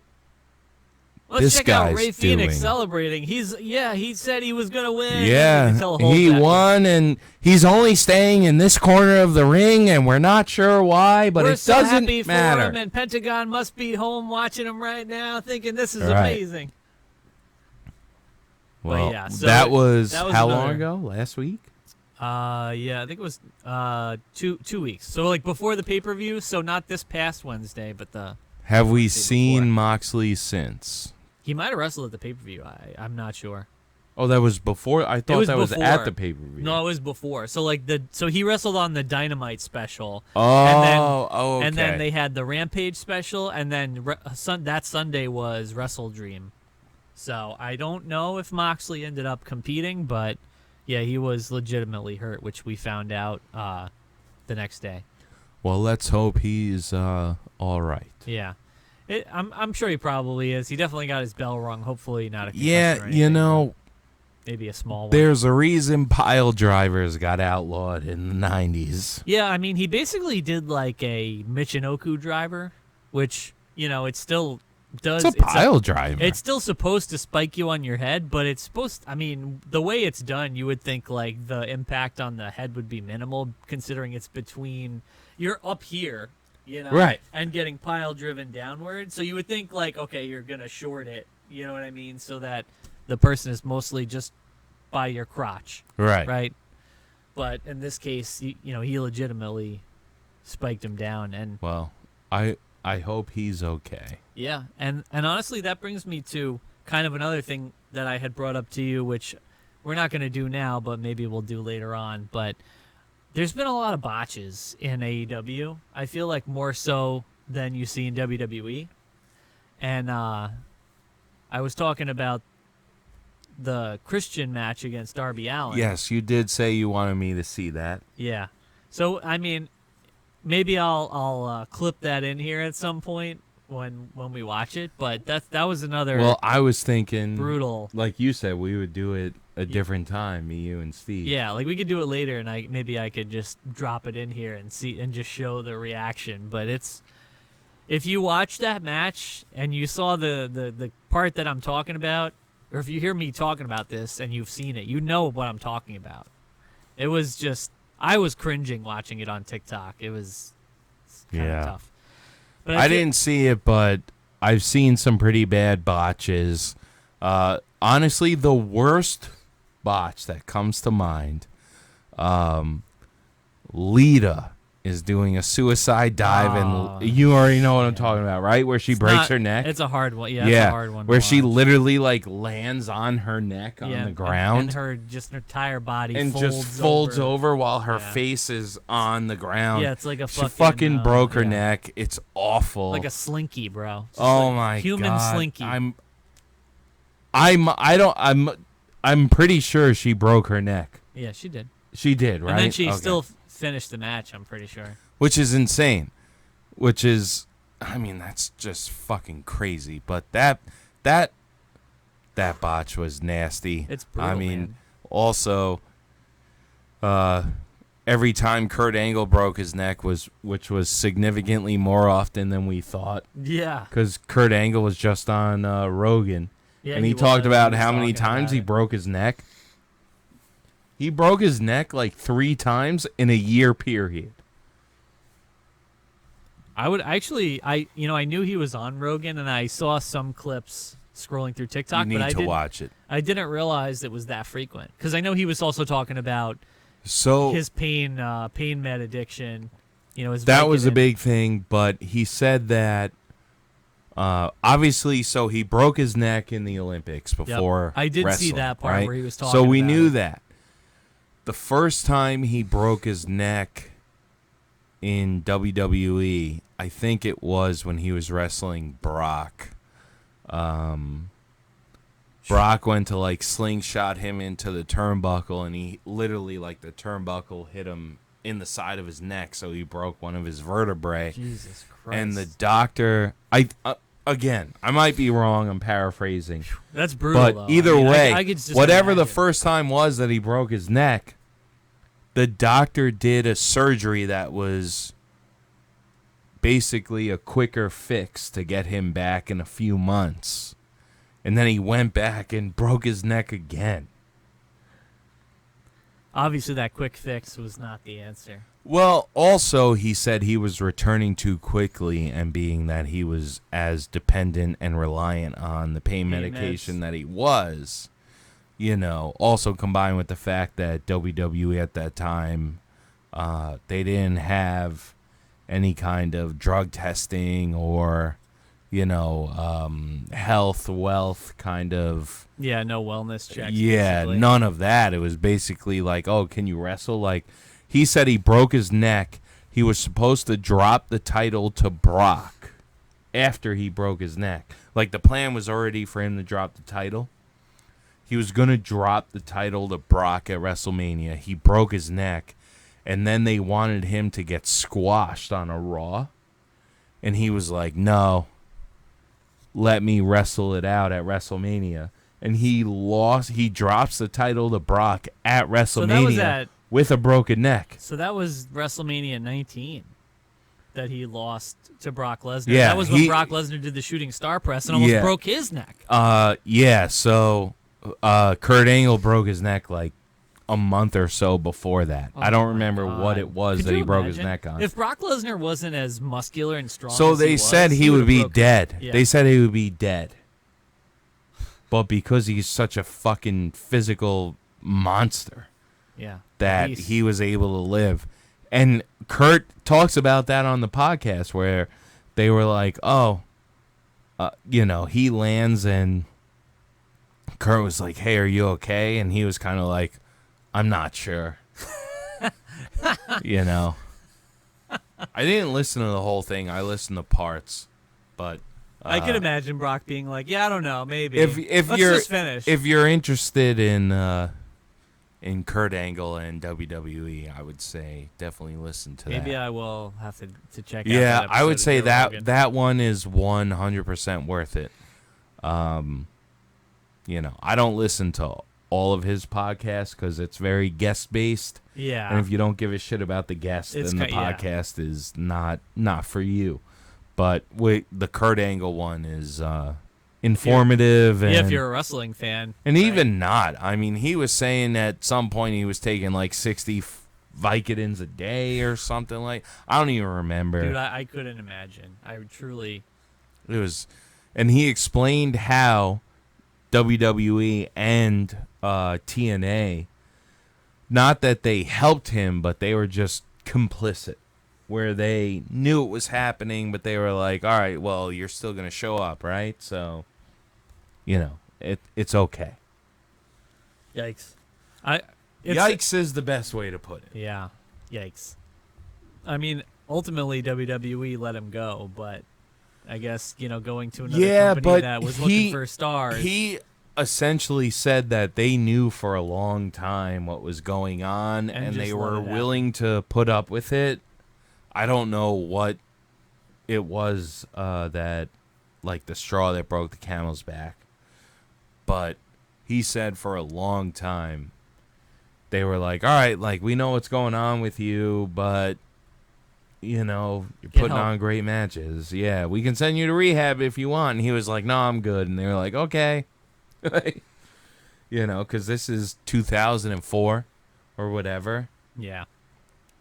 Let's this check out guy's Rey Fenix doing." celebrating. He said he was gonna win. Yeah, he won, and he's only staying in this corner of the ring, and we're not sure why, but We're it so doesn't happy matter. for him, and Pentagon must be home watching him right now, thinking this is Right. amazing. Well, yeah, so that was how long another- ago? Last week? Yeah, I think it was 2 weeks. So before the pay-per-view, so not this past Wednesday, but Have we Wednesday seen before. Moxley since? He might have wrestled at the pay-per-view. I'm not sure. Oh, that was before. I thought was that was before. at the pay-per-view. No, it was before. So so he wrestled on the Dynamite special. Oh, okay. And then they had the Rampage special, and then that Sunday was Wrestle Dream. So I don't know if Moxley ended up competing, but yeah, he was legitimately hurt, which we found out the next day. Well, let's hope he's all right. Yeah. I'm sure he probably is. He definitely got his bell rung. Hopefully not a concussion or Yeah, anything, but maybe a small one. there's a reason pile drivers got outlawed in the 90s. Yeah, I mean, he basically did a Michinoku driver, which, it still does. It's a pile driver. It's still supposed to spike you on your head, but it's supposed. I mean, the way it's done, you would think the impact on the head would be minimal, considering it's between. You're up here, Right. and getting pile driven downward. So you would think okay, you're gonna short it. You know what I mean? So that the person is mostly just by your crotch, Right. right? But in this case, he legitimately spiked him down, and Well, I hope he's okay. yeah, and honestly, that brings me to kind of another thing that I had brought up to you, which we're not going to do now, but maybe we'll do later on. But there's been a lot of botches in AEW. I feel like more so than you see in WWE. And I was talking about the Christian match against Darby Allin. Yes, you did say you wanted me to see that. Yeah. So I mean, maybe I'll clip that in here at some point when we watch it. But that was another. Well, I was thinking, brutal. like you said, we would do it a different time, me, you, and Steve. Yeah, we could do it later, and maybe I could just drop it in here and see and just show the reaction. But it's If you watch that match and you saw the part that I'm talking about, or if you hear me talking about this and you've seen it, you know what I'm talking about. It was just, I was cringing watching it on TikTok. It was kind of tough. But I didn't see it, but I've seen some pretty bad botches. Honestly, the worst botch that comes to mind, Lita is doing a suicide dive, and you already know what I'm talking about, right? Where she breaks her neck. It's a hard one. Yeah, it's a hard one. Where she literally like lands on her neck on the ground, and her entire body and just folds over while her face is on the ground. Yeah, it's like she fucking broke her neck. It's awful. Like a slinky, bro. Just my human God. Slinky. I'm pretty sure she broke her neck. Yeah, she did. She did, right? And then she still finished the match, I'm pretty sure. Which is insane. Which is, I mean, that's just fucking crazy. But that botch was nasty. It's brutal, I mean, man. Also, every time Kurt Angle broke his neck which was significantly more often than we thought. Yeah. Because Kurt Angle was just on Rogan. Yeah, and he talked about how many times he broke his neck. He broke his neck like 3 times in a year period. I knew he was on Rogan, and I saw some clips scrolling through TikTok. You need to watch it. I didn't realize it was that frequent, because I know he was also talking about his pain med addiction. That was a big thing, but he said that obviously, so he broke his neck in the Olympics before. I did wrestling, see that part right? where he was talking. So we about knew it. that. The first time he broke his neck in WWE, I think it was when he was wrestling Brock. Brock went to like slingshot him into the turnbuckle, and he literally, like, the turnbuckle hit him in the side of his neck, so he broke one of his vertebrae. Jesus Christ. And the doctor, again, I might be wrong, I'm paraphrasing. That's brutal, but though. either way, I could just whatever the imagine. first time was that he broke his neck, the doctor did a surgery that was basically a quicker fix to get him back in a few months. And then he went back and broke his neck again. Obviously, that quick fix was not the answer. Well, also, he said he was returning too quickly, and being that he was as dependent and reliant on the pain medication that he was, also combined with the fact that WWE at that time, they didn't have any kind of drug testing or, health, wealth kind of... Yeah, no wellness checks. Yeah, basically. None of that. It was basically like, oh, can you wrestle? Like, he said he broke his neck. He was supposed to drop the title to Brock after he broke his neck. Like, the plan was already for him to drop the title. He was going to drop the title to Brock at WrestleMania. He broke his neck, and then they wanted him to get squashed on a Raw. And he was like, no, let me wrestle it out at WrestleMania. And he lost. He drops the title to Brock at WrestleMania with a broken neck. So that was WrestleMania 19 that he lost to Brock Lesnar. Yeah, that was when Brock Lesnar did the shooting star press and almost broke his neck. So Kurt Angle broke his neck like a month or so before that. I don't remember what it was that he broke his neck on. If Brock Lesnar wasn't as muscular and strong so as they said he would be dead. Yeah. They said he would be dead. But because he's such a fucking physical monster, that he was able to live. And Kurt talks about that on the podcast where they were like, he lands and Kurt was like, hey, are you okay? And he was kind of like, I'm not sure. I didn't listen to the whole thing. I listened to parts, but... I could imagine Brock being like, "Yeah, I don't know, maybe." If Let's you're just finish. If you're interested in Kurt Angle and WWE, I would say definitely listen to that. Maybe I will have to check out. Yeah, that I would say Rogan. that one is 100% worth it. I don't listen to all of his podcasts because it's very guest based. Yeah, and if you don't give a shit about the guest, then the podcast is not for you. But the Kurt Angle one is informative. And, if you're a wrestling fan. And right? even not. I mean, he was saying at some point he was taking like 60 Vicodins a day or something like. I don't even remember. Dude, I couldn't imagine. I truly. It was, and he explained how WWE and TNA, not that they helped him, but they were just complicit, where they knew it was happening, but they were like, all right, well, you're still going to show up, right? So, it's okay. Yikes. Yikes is the best way to put it. Yeah. Yikes. I mean, ultimately, WWE let him go, but I guess, going to another company but that was looking for stars. He essentially said that they knew for a long time what was going on, and they were willing to put up with it. I don't know what it was that, like, the straw that broke the camel's back. But he said for a long time, they were like, all right, like, we know what's going on with you, but, you're putting on great matches. Yeah, we can send you to rehab if you want. And he was like, no, I'm good. And they were like, okay. Because this is 2004 or whatever. Yeah.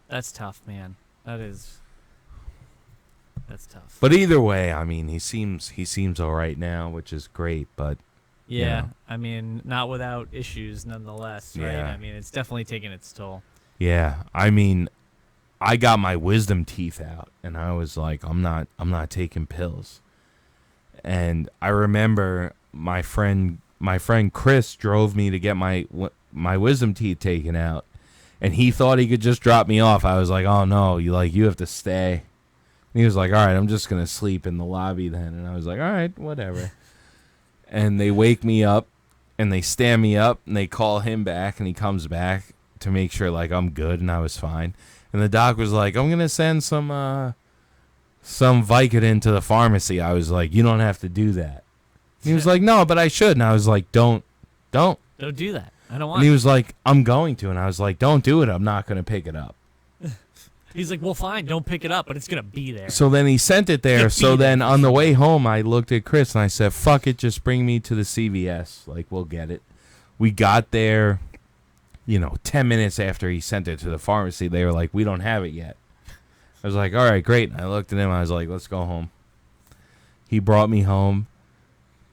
That's tough, man. That's tough. But either way, I mean, he seems all right now, which is great, but yeah, I mean, not without issues nonetheless, right? Yeah. I mean, it's definitely taking its toll. Yeah, I mean, I got my wisdom teeth out, and I was like, I'm not taking pills. And I remember my friend Chris drove me to get my wisdom teeth taken out, and he thought he could just drop me off. I was like, oh no, you have to stay. And he was like, all right, I'm just gonna sleep in the lobby then. And I was like, all right, whatever. And they wake me up, and they stand me up, and they call him back, and he comes back to make sure like I'm good, and I was fine. And the doc was like, I'm gonna send some Vicodin to the pharmacy. I was like, you don't have to do that. He was like, no, but I should. And I was like, don't do that. I don't want. And he was like, I'm going to. And I was like, don't do it. I'm not gonna pick it up. He's like, well, fine, don't pick it up, but it's gonna be there. So then he sent it there. So then on the way home, I looked at Chris and I said, fuck it, just bring me to the CVS. Like, we'll get it. We got there, 10 minutes after he sent it to the pharmacy. They were like, we don't have it yet. I was like, all right, great. And I looked at him. I was like, let's go home. He brought me home.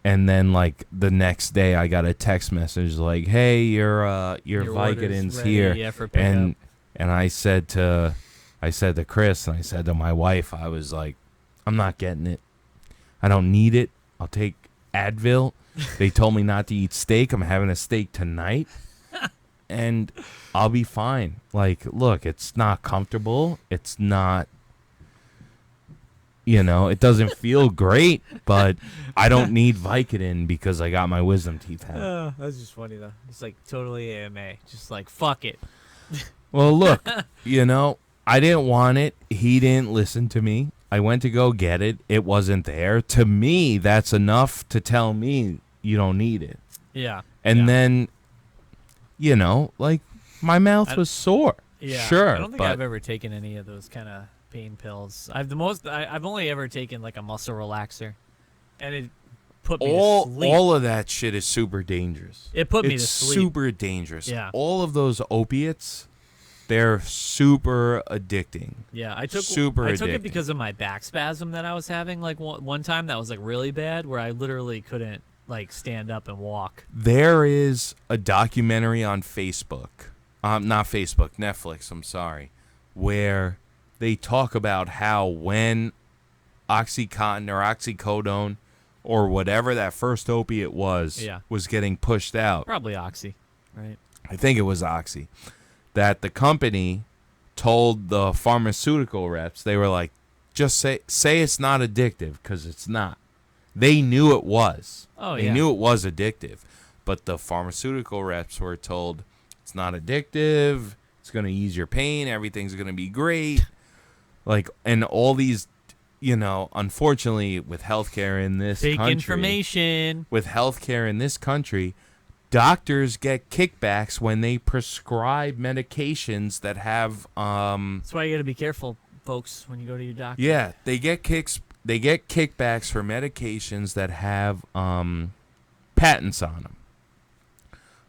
And then, like, the next day, I got a text message like, hey, your Vicodin's here. Yeah, for pickup. And I said to Chris, and I said to my wife, I was like, I'm not getting it. I don't need it. I'll take Advil. They told me not to eat steak. I'm having a steak tonight. And I'll be fine. Like, look, it's not comfortable. It's not, it doesn't feel great, but I don't need Vicodin because I got my wisdom teeth out. That's just funny, though. It's like totally AMA. Just like, fuck it. Well, look, I didn't want it. He didn't listen to me. I went to go get it. It wasn't there. To me, that's enough to tell me you don't need it. Yeah. And then, like, my mouth was sore. Yeah. Sure. I don't think I've ever taken any of those kind of pain pills. I've only ever taken, like, a muscle relaxer. And it put me to sleep. All of that shit is super dangerous. It put me to sleep. It's super dangerous. Yeah. All of those opiates, they're super addicting. Yeah, I took it because of my back spasm that I was having. Like one time that was like really bad, where I literally couldn't like stand up and walk. There is a documentary on Netflix. I'm sorry, where they talk about how when OxyContin or oxycodone or whatever that first opiate was getting pushed out. Probably Oxy, right? I think it was Oxy. That the company told the pharmaceutical reps, they were like, just say it's not addictive, because it's not. They knew it was. They knew it was addictive. But the pharmaceutical reps were told, it's not addictive, it's going to ease your pain, everything's going to be great. Like, and all these, unfortunately, with healthcare in this fake country. information. With healthcare in this country, doctors get kickbacks when they prescribe medications that have That's why you got to be careful, folks, when you go to your doctor. Yeah, they get they get kickbacks for medications that have patents on them.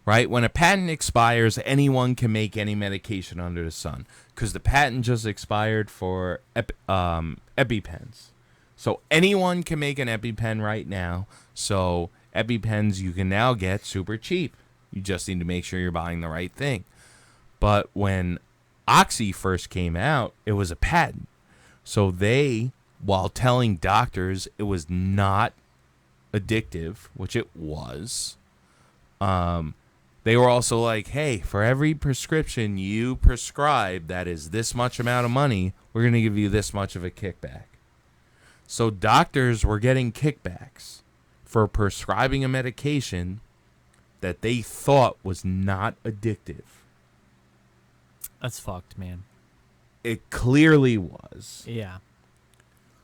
Right? When a patent expires, anyone can make any medication under the sun. Because the patent just expired for EpiPens. So anyone can make an EpiPen right now. So EpiPens you can now get super cheap. You just need to make sure you're buying the right thing. But when Oxy first came out, it was a patent. So they, while telling doctors it was not addictive, which it was, they were also like, hey, for every prescription you prescribe that is this much amount of money, we're going to give you this much of a kickback. So doctors were getting kickbacks for prescribing a medication that they thought was not addictive. That's fucked, man. It clearly was. Yeah.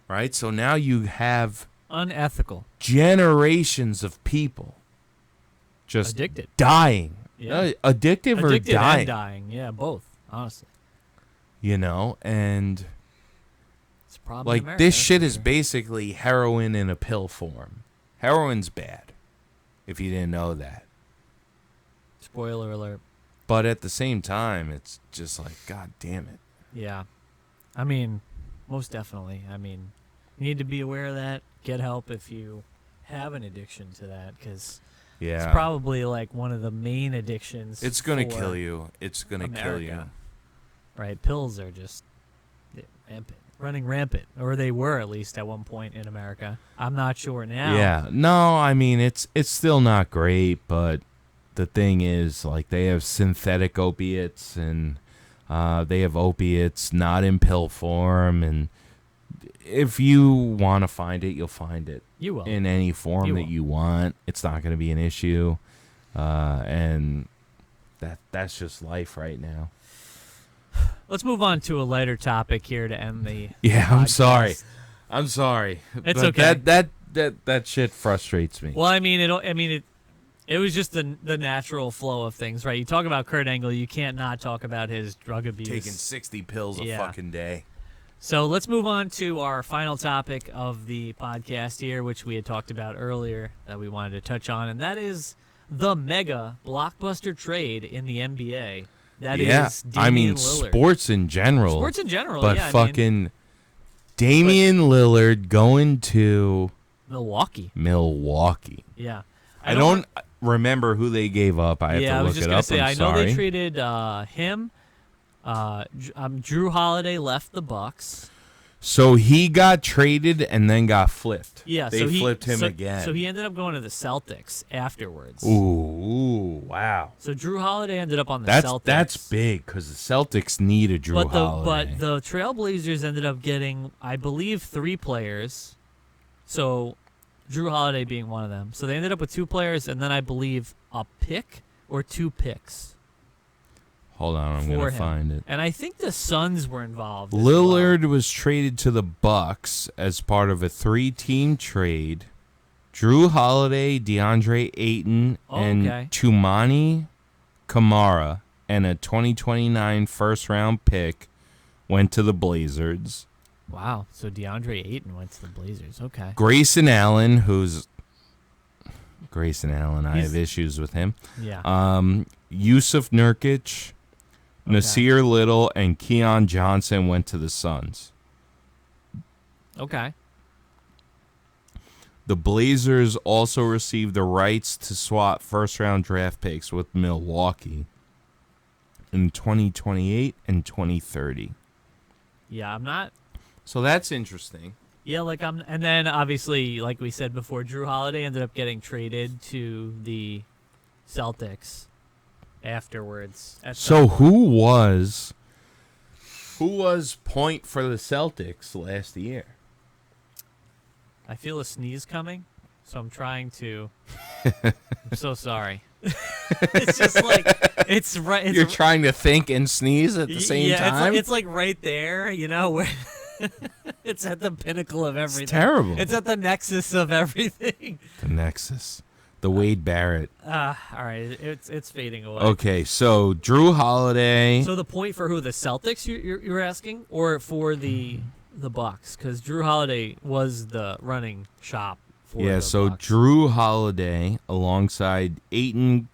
Right? So now you have unethical generations of people just addicted, dying. Yeah. Addicted or dying? And dying. Yeah, both, honestly. You know, and it's a problem like in America, this shit is basically heroin in a pill form. Heroin's bad, if you didn't know that. Spoiler alert. But at the same time, it's just like, God damn it. Yeah. I mean, most definitely. I mean, you need to be aware of that. Get help if you have an addiction to that, because it's probably like one of the main addictions. It's going to kill you. It's going to kill you. Right. Pills are just rampant, running rampant, or they were at least at one point in America. I'm not sure now. Yeah. No, I mean, it's still not great, but the thing is, like, they have synthetic opiates, and they have opiates not in pill form, and if you want to find it, you'll find it. You will. In any form that you want. It's not going to be an issue. And that's just life right now. Let's move on to a lighter topic here to end the Yeah, podcast. I'm sorry. It's but okay. That shit frustrates me. Well, I mean, it was just the natural flow of things, right? You talk about Kurt Angle, you can't not talk about his drug abuse. Taking 60 pills a fucking day. So let's move on to our final topic of the podcast here, which we had talked about earlier that we wanted to touch on, and that is the mega blockbuster trade in the NBA. That is Damian Lillard. Sports in general. Sports in general, but fucking Damian Lillard going to Milwaukee. Yeah. I don't remember who they gave up. I have to look it up. Yeah, I was just going to say, I know sorry. they traded him. Drew Holiday left the Bucks. So he got traded and then got flipped. Yeah, they flipped him again. So he ended up going to the Celtics afterwards. Ooh, wow. So Drew Holiday ended up on the Celtics. That's big because the Celtics need a Drew Holiday. But the Trailblazers ended up getting, I believe, 3 players. So Drew Holiday being one of them. So they ended up with 2 players and then I believe a pick or 2 picks. Hold on, I'm going to find it. And I think the Suns were involved. Lillard was traded to the Bucks as part of a 3-team trade. Drew Holiday, DeAndre Ayton, and Tumani Kamara, and a 2029 first-round pick went to the Blazers. Wow, so DeAndre Ayton went to the Blazers. Okay. Grayson Allen, I have issues with him. Yeah. Yusuf Nurkic, Nasir Little, and Keon Johnson went to the Suns. Okay. The Blazers also received the rights to swap first-round draft picks with Milwaukee in 2028 and 2030. Yeah, I'm not. So that's interesting. Yeah, and then obviously, like we said before, Drew Holiday ended up getting traded to the Celtics afterwards. So who was point for the Celtics last year? I feel a sneeze coming, so I'm trying to. I'm so sorry. It's just like it's right. You're trying to think and sneeze at the same time. It's like right there, where it's at the pinnacle of everything. It's terrible. It's at the nexus of everything. The nexus. The Wade Barrett. All right, it's fading away. Okay, so Drew Holiday. So the point for who, the Celtics? You're asking, or for the the Bucks? Because Drew Holiday was the running shop for Yeah, the so Bucks. Drew Holiday alongside Ayton,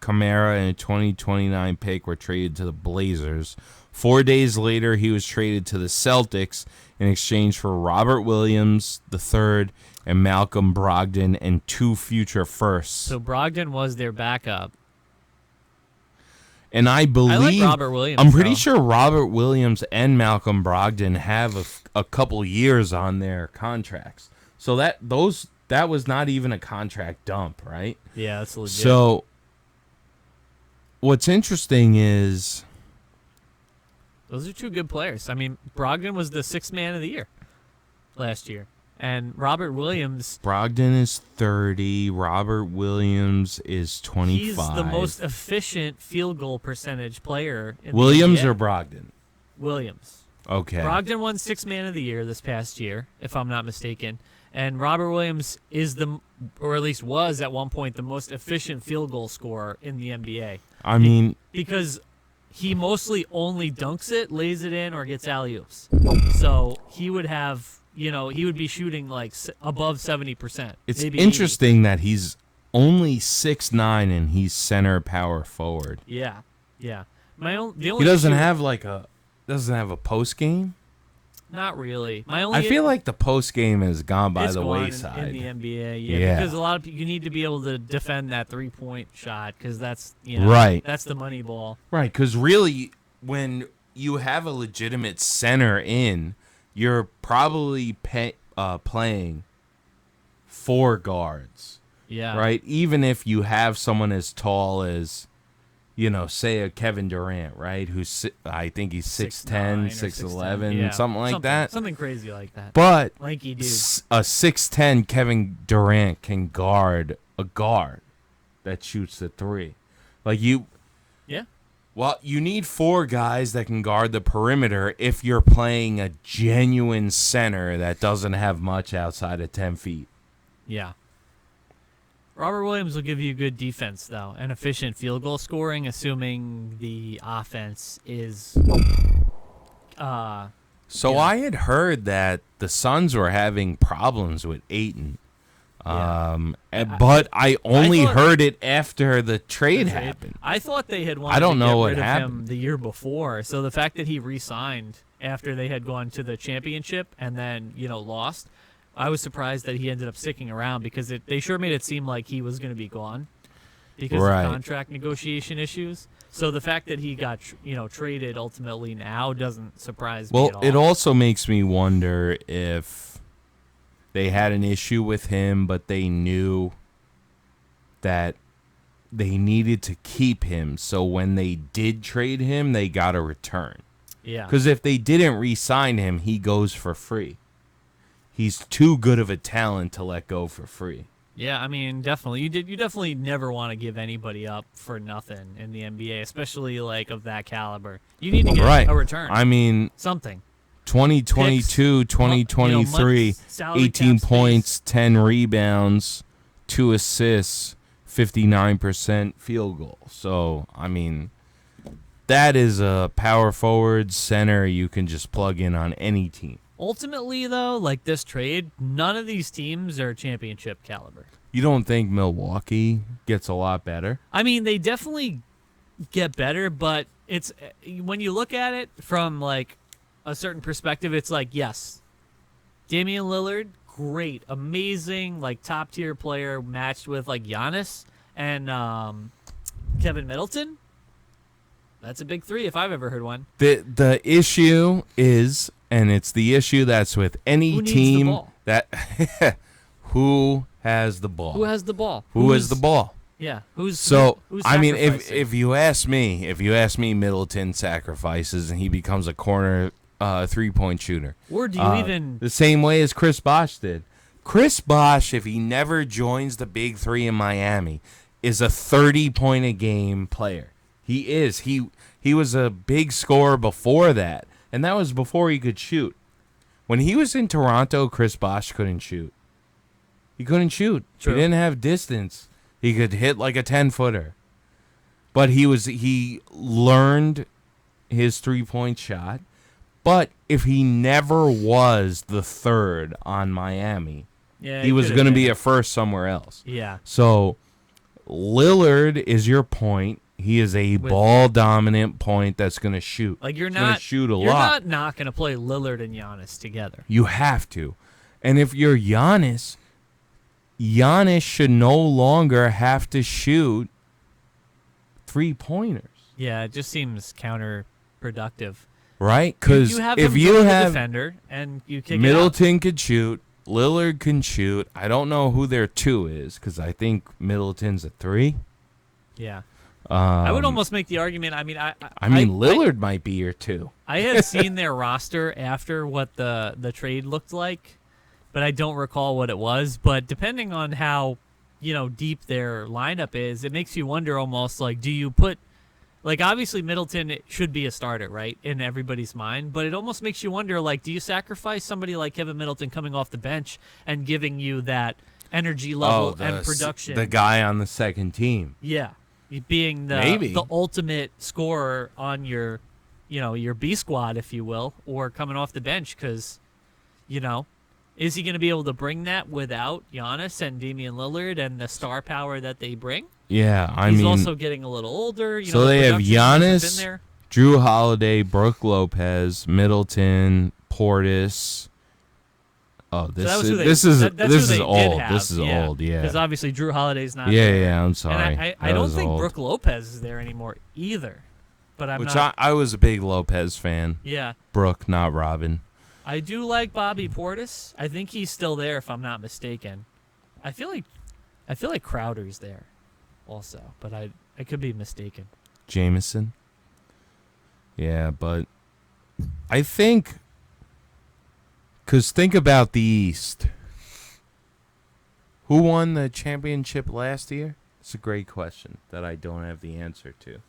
Kamara, and a 2029 pick were traded to the Blazers. 4 days later, he was traded to the Celtics in exchange for Robert Williams III and Malcolm Brogdon and 2 future firsts. So Brogdon was their backup. And I believe I like Robert Williams. I'm pretty though. sure Robert Williams and Malcolm Brogdon have a couple years on their contracts. So that was not even a contract dump, right? Yeah, that's legit. So what's interesting is Those are 2 good players. I mean, Brogdon was the 6th man of the year last year. And Robert Williams, Brogdon is 30, Robert Williams is 25. he's the most efficient field goal percentage player in Williams the NBA. or Brogdon? Williams. Okay. Brogdon won 6th man of the year this past year, if I'm not mistaken. And Robert Williams is or at least was at one point, the most efficient field goal scorer in the NBA. I mean, Because he mostly only dunks it, lays it in, or gets alley-oops. So he would have, he would be shooting like above 70%. it's maybe interesting that he's only 6'9" and he's center power forward. 80. Yeah. The only He doesn't issue- have a post game. Not really. My only I feel like the post game has gone by it's the gone wayside. in the NBA. Yeah. Because a lot of people, you need to be able to defend that 3-point shot because that's Right. That's the money ball. Right, because really, when you have a legitimate center in, you're probably playing 4 guards, Yeah. right? Even if you have someone as tall as, say a Kevin Durant, right? Who's I think he's 6'10", 6'11", Yeah. something like that. Something crazy like that. But Lanky dude. a 6'10" Kevin Durant can guard a guard that shoots the 3. Like you. Yeah. Well, you need 4 guys that can guard the perimeter if you're playing a genuine center that doesn't have much outside of 10 feet. Yeah. Robert Williams will give you good defense, though, and efficient field goal scoring, assuming the offense is. So Yeah. I had heard that the Suns were having problems with Ayton. But I only thought- heard it after the trade happened. I thought they had wanted I don't to know get what rid of him happened. the year before. So the fact that he re-signed after they had gone to the championship and then, lost, I was surprised that he ended up sticking around because they sure made it seem like he was going to be gone because Right. of contract negotiation issues. So the fact that he got, traded ultimately now doesn't surprise me at all. It also makes me wonder if they had an issue with him, but they knew that they needed to keep him. So when they did trade him, they got a return. Yeah. Because if they didn't re-sign him, he goes for free. He's too good of a talent to let go for free. Yeah, I mean, definitely. You definitely never want to give anybody up for nothing in the NBA, especially like of that caliber. You need to get a return. I mean, Something. 2022, Picks, 2023, salary 18 cap points, space. 10 rebounds, 2 assists, 59% field goal. So, I mean, that is a power forward center you can just plug in on any team. Ultimately, though, like this trade, none of these teams are championship caliber. You don't think Milwaukee gets a lot better? I mean, they definitely get better, but it's when you look at it from like a certain perspective, it's like, yes, Damian Lillard, great, amazing, like top tier player matched with like Giannis and Kevin Middleton. That's a big 3 if I've ever heard one. The issue is, and it's the issue that's with any Who needs the team ball? that who has the ball? Who has the ball? Who has the ball? Yeah. Who's I mean, sacrificing? if you ask me, Middleton sacrifices and he becomes a corner 3-point shooter. Or do you even The same way as Chris Bosh did. Chris Bosh, if he never joins the Big 3 in Miami, is a 30-point-a-game player. He is. He was a big scorer before that, and that was before he could shoot. When he was in Toronto, Chris Bosh couldn't shoot. He couldn't shoot. True. He didn't have distance. He could hit like a 10-footer. But he learned his 3-point shot, But if he never was the third on Miami, Yeah, he was going to be a first somewhere else. Yeah. So Lillard is your point. He is a ball-dominant point that's going to shoot. Like you're He's not gonna shoot a you're lot. not going to play Lillard and Giannis together. You have to. And if you're Giannis should no longer have to shoot three-pointers. Yeah, it just seems counterproductive. Right? Because if you a have defender and you kick Middleton could shoot, Lillard can shoot. I don't know who their two is because I think Middleton's a three. Yeah. I would almost make the argument. I mean, Lillard might be your two. I had seen their roster after what the trade looked like, but I don't recall what it was. But depending on how deep their lineup is, it makes you wonder almost like, do you put obviously Middleton should be a starter, right, in everybody's mind, but it almost makes you wonder, do you sacrifice somebody like Kevin Middleton coming off the bench and giving you that energy level and production? The guy on the second team. Yeah. Being the ultimate scorer on your B squad, if you will, or coming off the bench, because, is he going to be able to bring that without Giannis and Damian Lillard and the star power that they bring? Yeah, He's also getting a little older. So they have Giannis, Drew Holiday, Brook Lopez, Middleton, Portis. Oh, this is old. This is old. Yeah, because obviously Drew Holiday's not. Yeah, there. yeah. I'm sorry. And I don't think Brook Lopez is there anymore either. But I was a big Lopez fan. Yeah. Brook, not Robin. I do like Bobby Portis. I think he's still there, if I'm not mistaken. I feel like Crowder's there, also, but I could be mistaken. Jameson. Yeah, but I think. Because think about the East. Who won the championship last year? It's a great question that I don't have the answer to.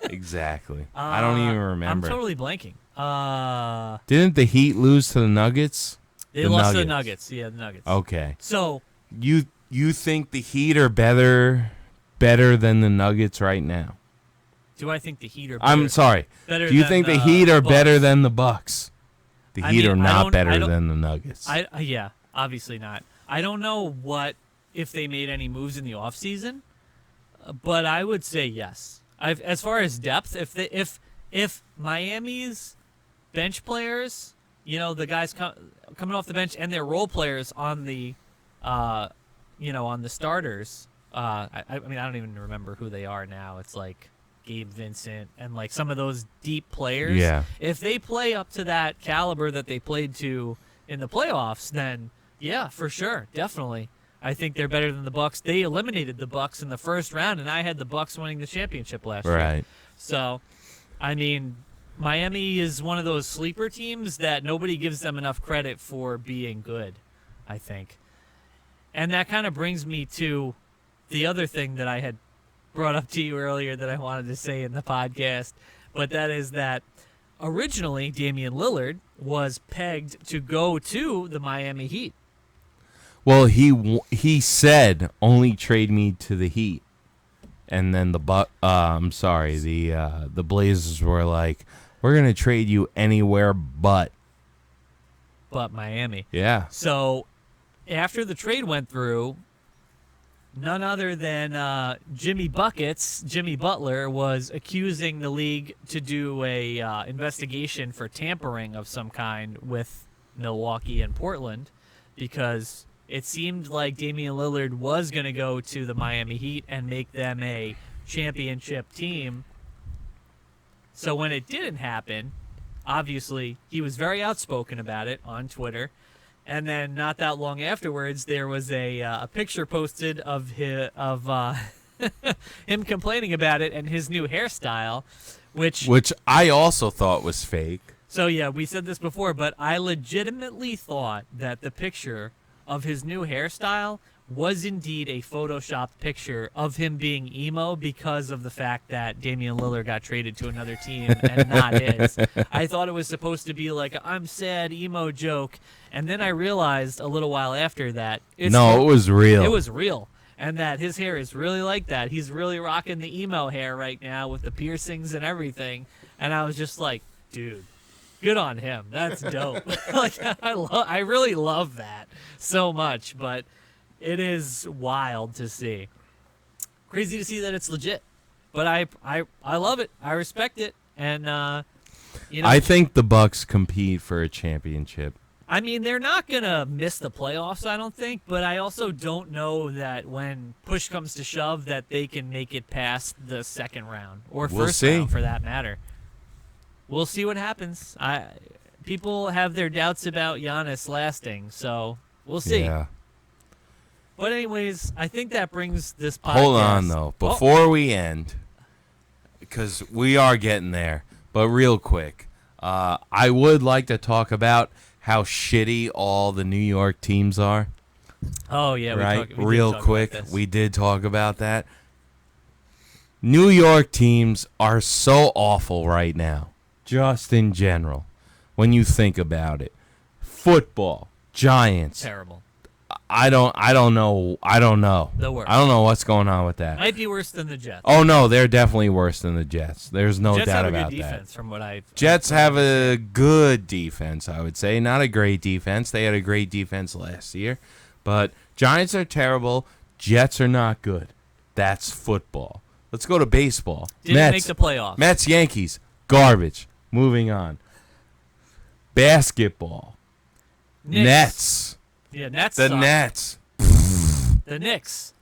Exactly. I don't even remember. I'm totally blanking. Didn't the Heat lose to the Nuggets? They lost to the Nuggets. Yeah, the Nuggets. Okay. So you think the Heat are better than the Nuggets right now? Do I think the Heat are better? I'm sorry. Do you think the Heat are better than the Bucks? The Heat are not better than the Nuggets. Yeah, obviously not. I don't know if they made any moves in the offseason, but I would say yes. As far as depth, if Miami's bench players, the guys coming off the bench and their role players on the, on the starters. I mean, I don't even remember who they are now. It's like Gabe Vincent and some of those deep players. Yeah. If they play up to that caliber that they played to in the playoffs, then yeah, for sure, definitely. I think they're better than the Bucks. They eliminated the Bucks in the first round, and I had the Bucks winning the championship last year. Right. So, I mean, Miami is one of those sleeper teams that nobody gives them enough credit for being good, I think. And that kind of brings me to the other thing that I had brought up to you earlier that I wanted to say in the podcast, but that is that originally Damian Lillard was pegged to go to the Miami Heat. Well, he said only trade me to the Heat, and then the Blazers were like, we're gonna trade you anywhere but Miami. Yeah. So after the trade went through, none other than Jimmy Butler was accusing the league to do a investigation for tampering of some kind with Milwaukee and Portland, because it seemed like Damian Lillard was going to go to the Miami Heat and make them a championship team. So when it didn't happen, obviously he was very outspoken about it on Twitter. And then not that long afterwards, there was a picture posted of him complaining about it and his new hairstyle, which I also thought was fake. So yeah, we said this before, but I legitimately thought that the picture of his new hairstyle was indeed a photoshopped picture of him being emo because of the fact that Damian Lillard got traded to another team and not his. I thought it was supposed to be like a I'm sad emo joke, and then I realized a little while after that it was real. It was real. and that his hair is really like that. He's really rocking the emo hair right now with the piercings and everything. And I was just like, dude, good on him. That's dope. Like I really love that so much, but it is wild to see. Crazy to see that it's legit. But I love it. I respect it. And I think the Bucks compete for a championship. I mean, they're not going to miss the playoffs, I don't think, but I also don't know that when push comes to shove that they can make it past the second round or first round for that matter. We'll see what happens. People have their doubts about Giannis lasting, so we'll see. Yeah. But anyways, I think that brings this podcast. Hold on, though. Before we end, because we are getting there, but real quick, I would like to talk about how shitty all the New York teams are. Oh, yeah. Right? Real quick, we did talk about that. New York teams are so awful right now, just in general, when you think about it. Football, Giants. Terrible. I don't know. The worst. I don't know what's going on with that. Might be worse than the Jets. Oh, no, they're definitely worse than the Jets. There's no Jets doubt have a about good defense, that. from what Jets have a good defense, I would say. Not a great defense. They had a great defense last year. But Giants are terrible. Jets are not good. That's football. Let's go to baseball. Didn't make the playoffs. Mets, Yankees, garbage. Moving on. Basketball. Nets. Yeah, Nets. The suck. Nets. The Knicks.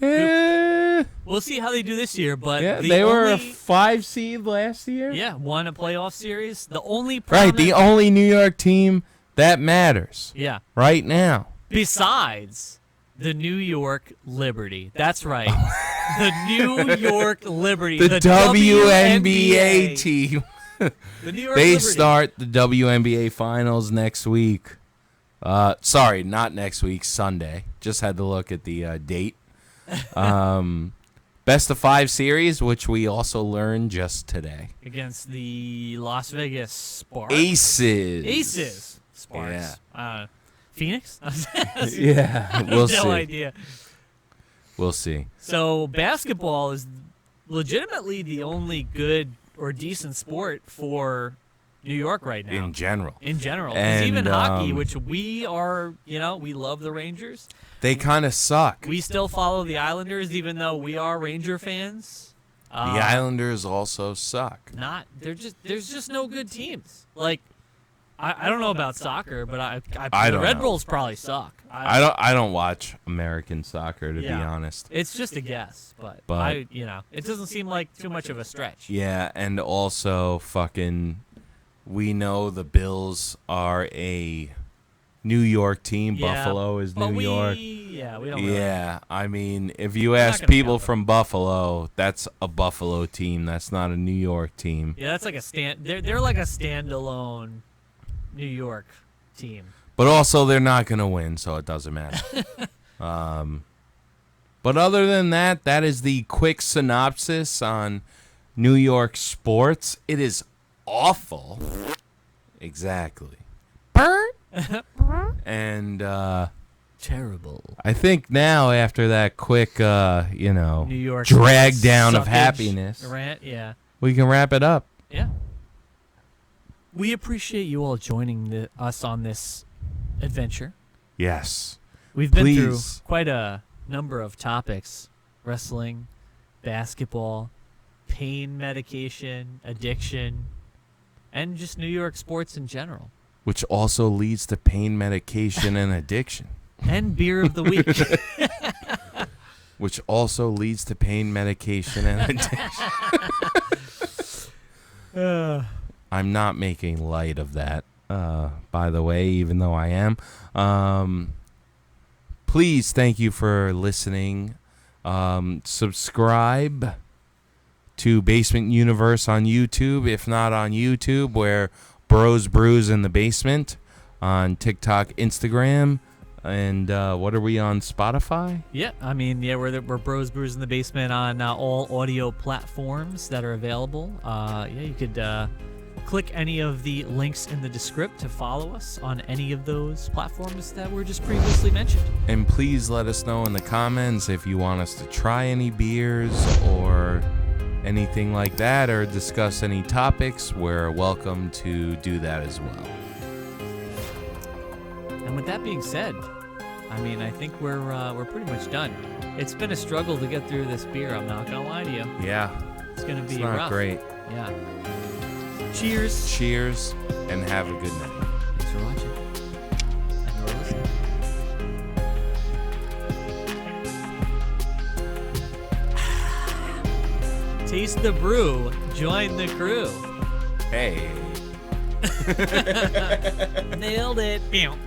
Eh, We'll see how they do this year, but yeah, they were a 5 seed last year. Yeah, won a playoff series. The only problem. Right, the only New York team that matters. Yeah. Right now. Besides the New York Liberty. That's right. The New York Liberty. The WNBA team. The New York They Liberty. start the WNBA finals next week. Sorry, not next week, Sunday. Just had to look at the date. Best of 5 series, which we also learned just today. Against the Las Vegas Sparks. Aces. Sparks. Yeah. Phoenix? Yeah, we'll see. No idea. We'll see. So basketball is legitimately the only good or decent sport for New York right now. In general. And even hockey, which we are, we love the Rangers. They kind of suck. We still follow the Islanders, even though we are Ranger fans. The Islanders also suck. There's just no good teams. Like, I don't know about soccer, but I the don't Red know. Bulls probably suck. I don't watch American soccer, to be honest. It's just a guess, but it doesn't seem like too much of a stretch. Yeah, and also we know the Bills are a New York team. Yeah, Buffalo is New York. We don't really. Yeah, I mean, if you ask gonna people count them. from Buffalo, that's a Buffalo team. That's not a New York team. Yeah, that's like they're like a standalone New York team. But also, they're not going to win, so it doesn't matter. But other than that, that is the quick synopsis on New York sports. It is awful. Exactly. And terrible. I think now, after that quick, New York drag down of suckage happiness, rant, yeah. we can wrap it up. Yeah. We appreciate you all joining us on this adventure. Yes. We've been Please. through quite a number of topics: wrestling, basketball, pain medication, addiction, and just New York sports in general. Which also leads to pain medication and addiction. And beer of the week. Which also leads to pain medication and addiction. I'm not making light of that, by the way, even though I am. Please, thank you for listening. Subscribe to Basement Universe on YouTube. If not on YouTube, we're Brews in the Basement on TikTok, Instagram. And what are we on, Spotify? Yeah, I mean, we're Brews in the Basement on all audio platforms that are available. You could click any of the links in the description to follow us on any of those platforms that were just previously mentioned. And please let us know in the comments if you want us to try any beers or anything like that, or discuss any topics. We're welcome to do that as well. And with that being said, I mean, I think we're pretty much done. It's been a struggle to get through this beer, I'm not gonna lie to you. Yeah. It's gonna be It's not rough. great. Yeah. Cheers. Cheers, and have a good night. Thanks for watching. And or listening. Taste the brew. Join the crew. Hey. Nailed it. Bam.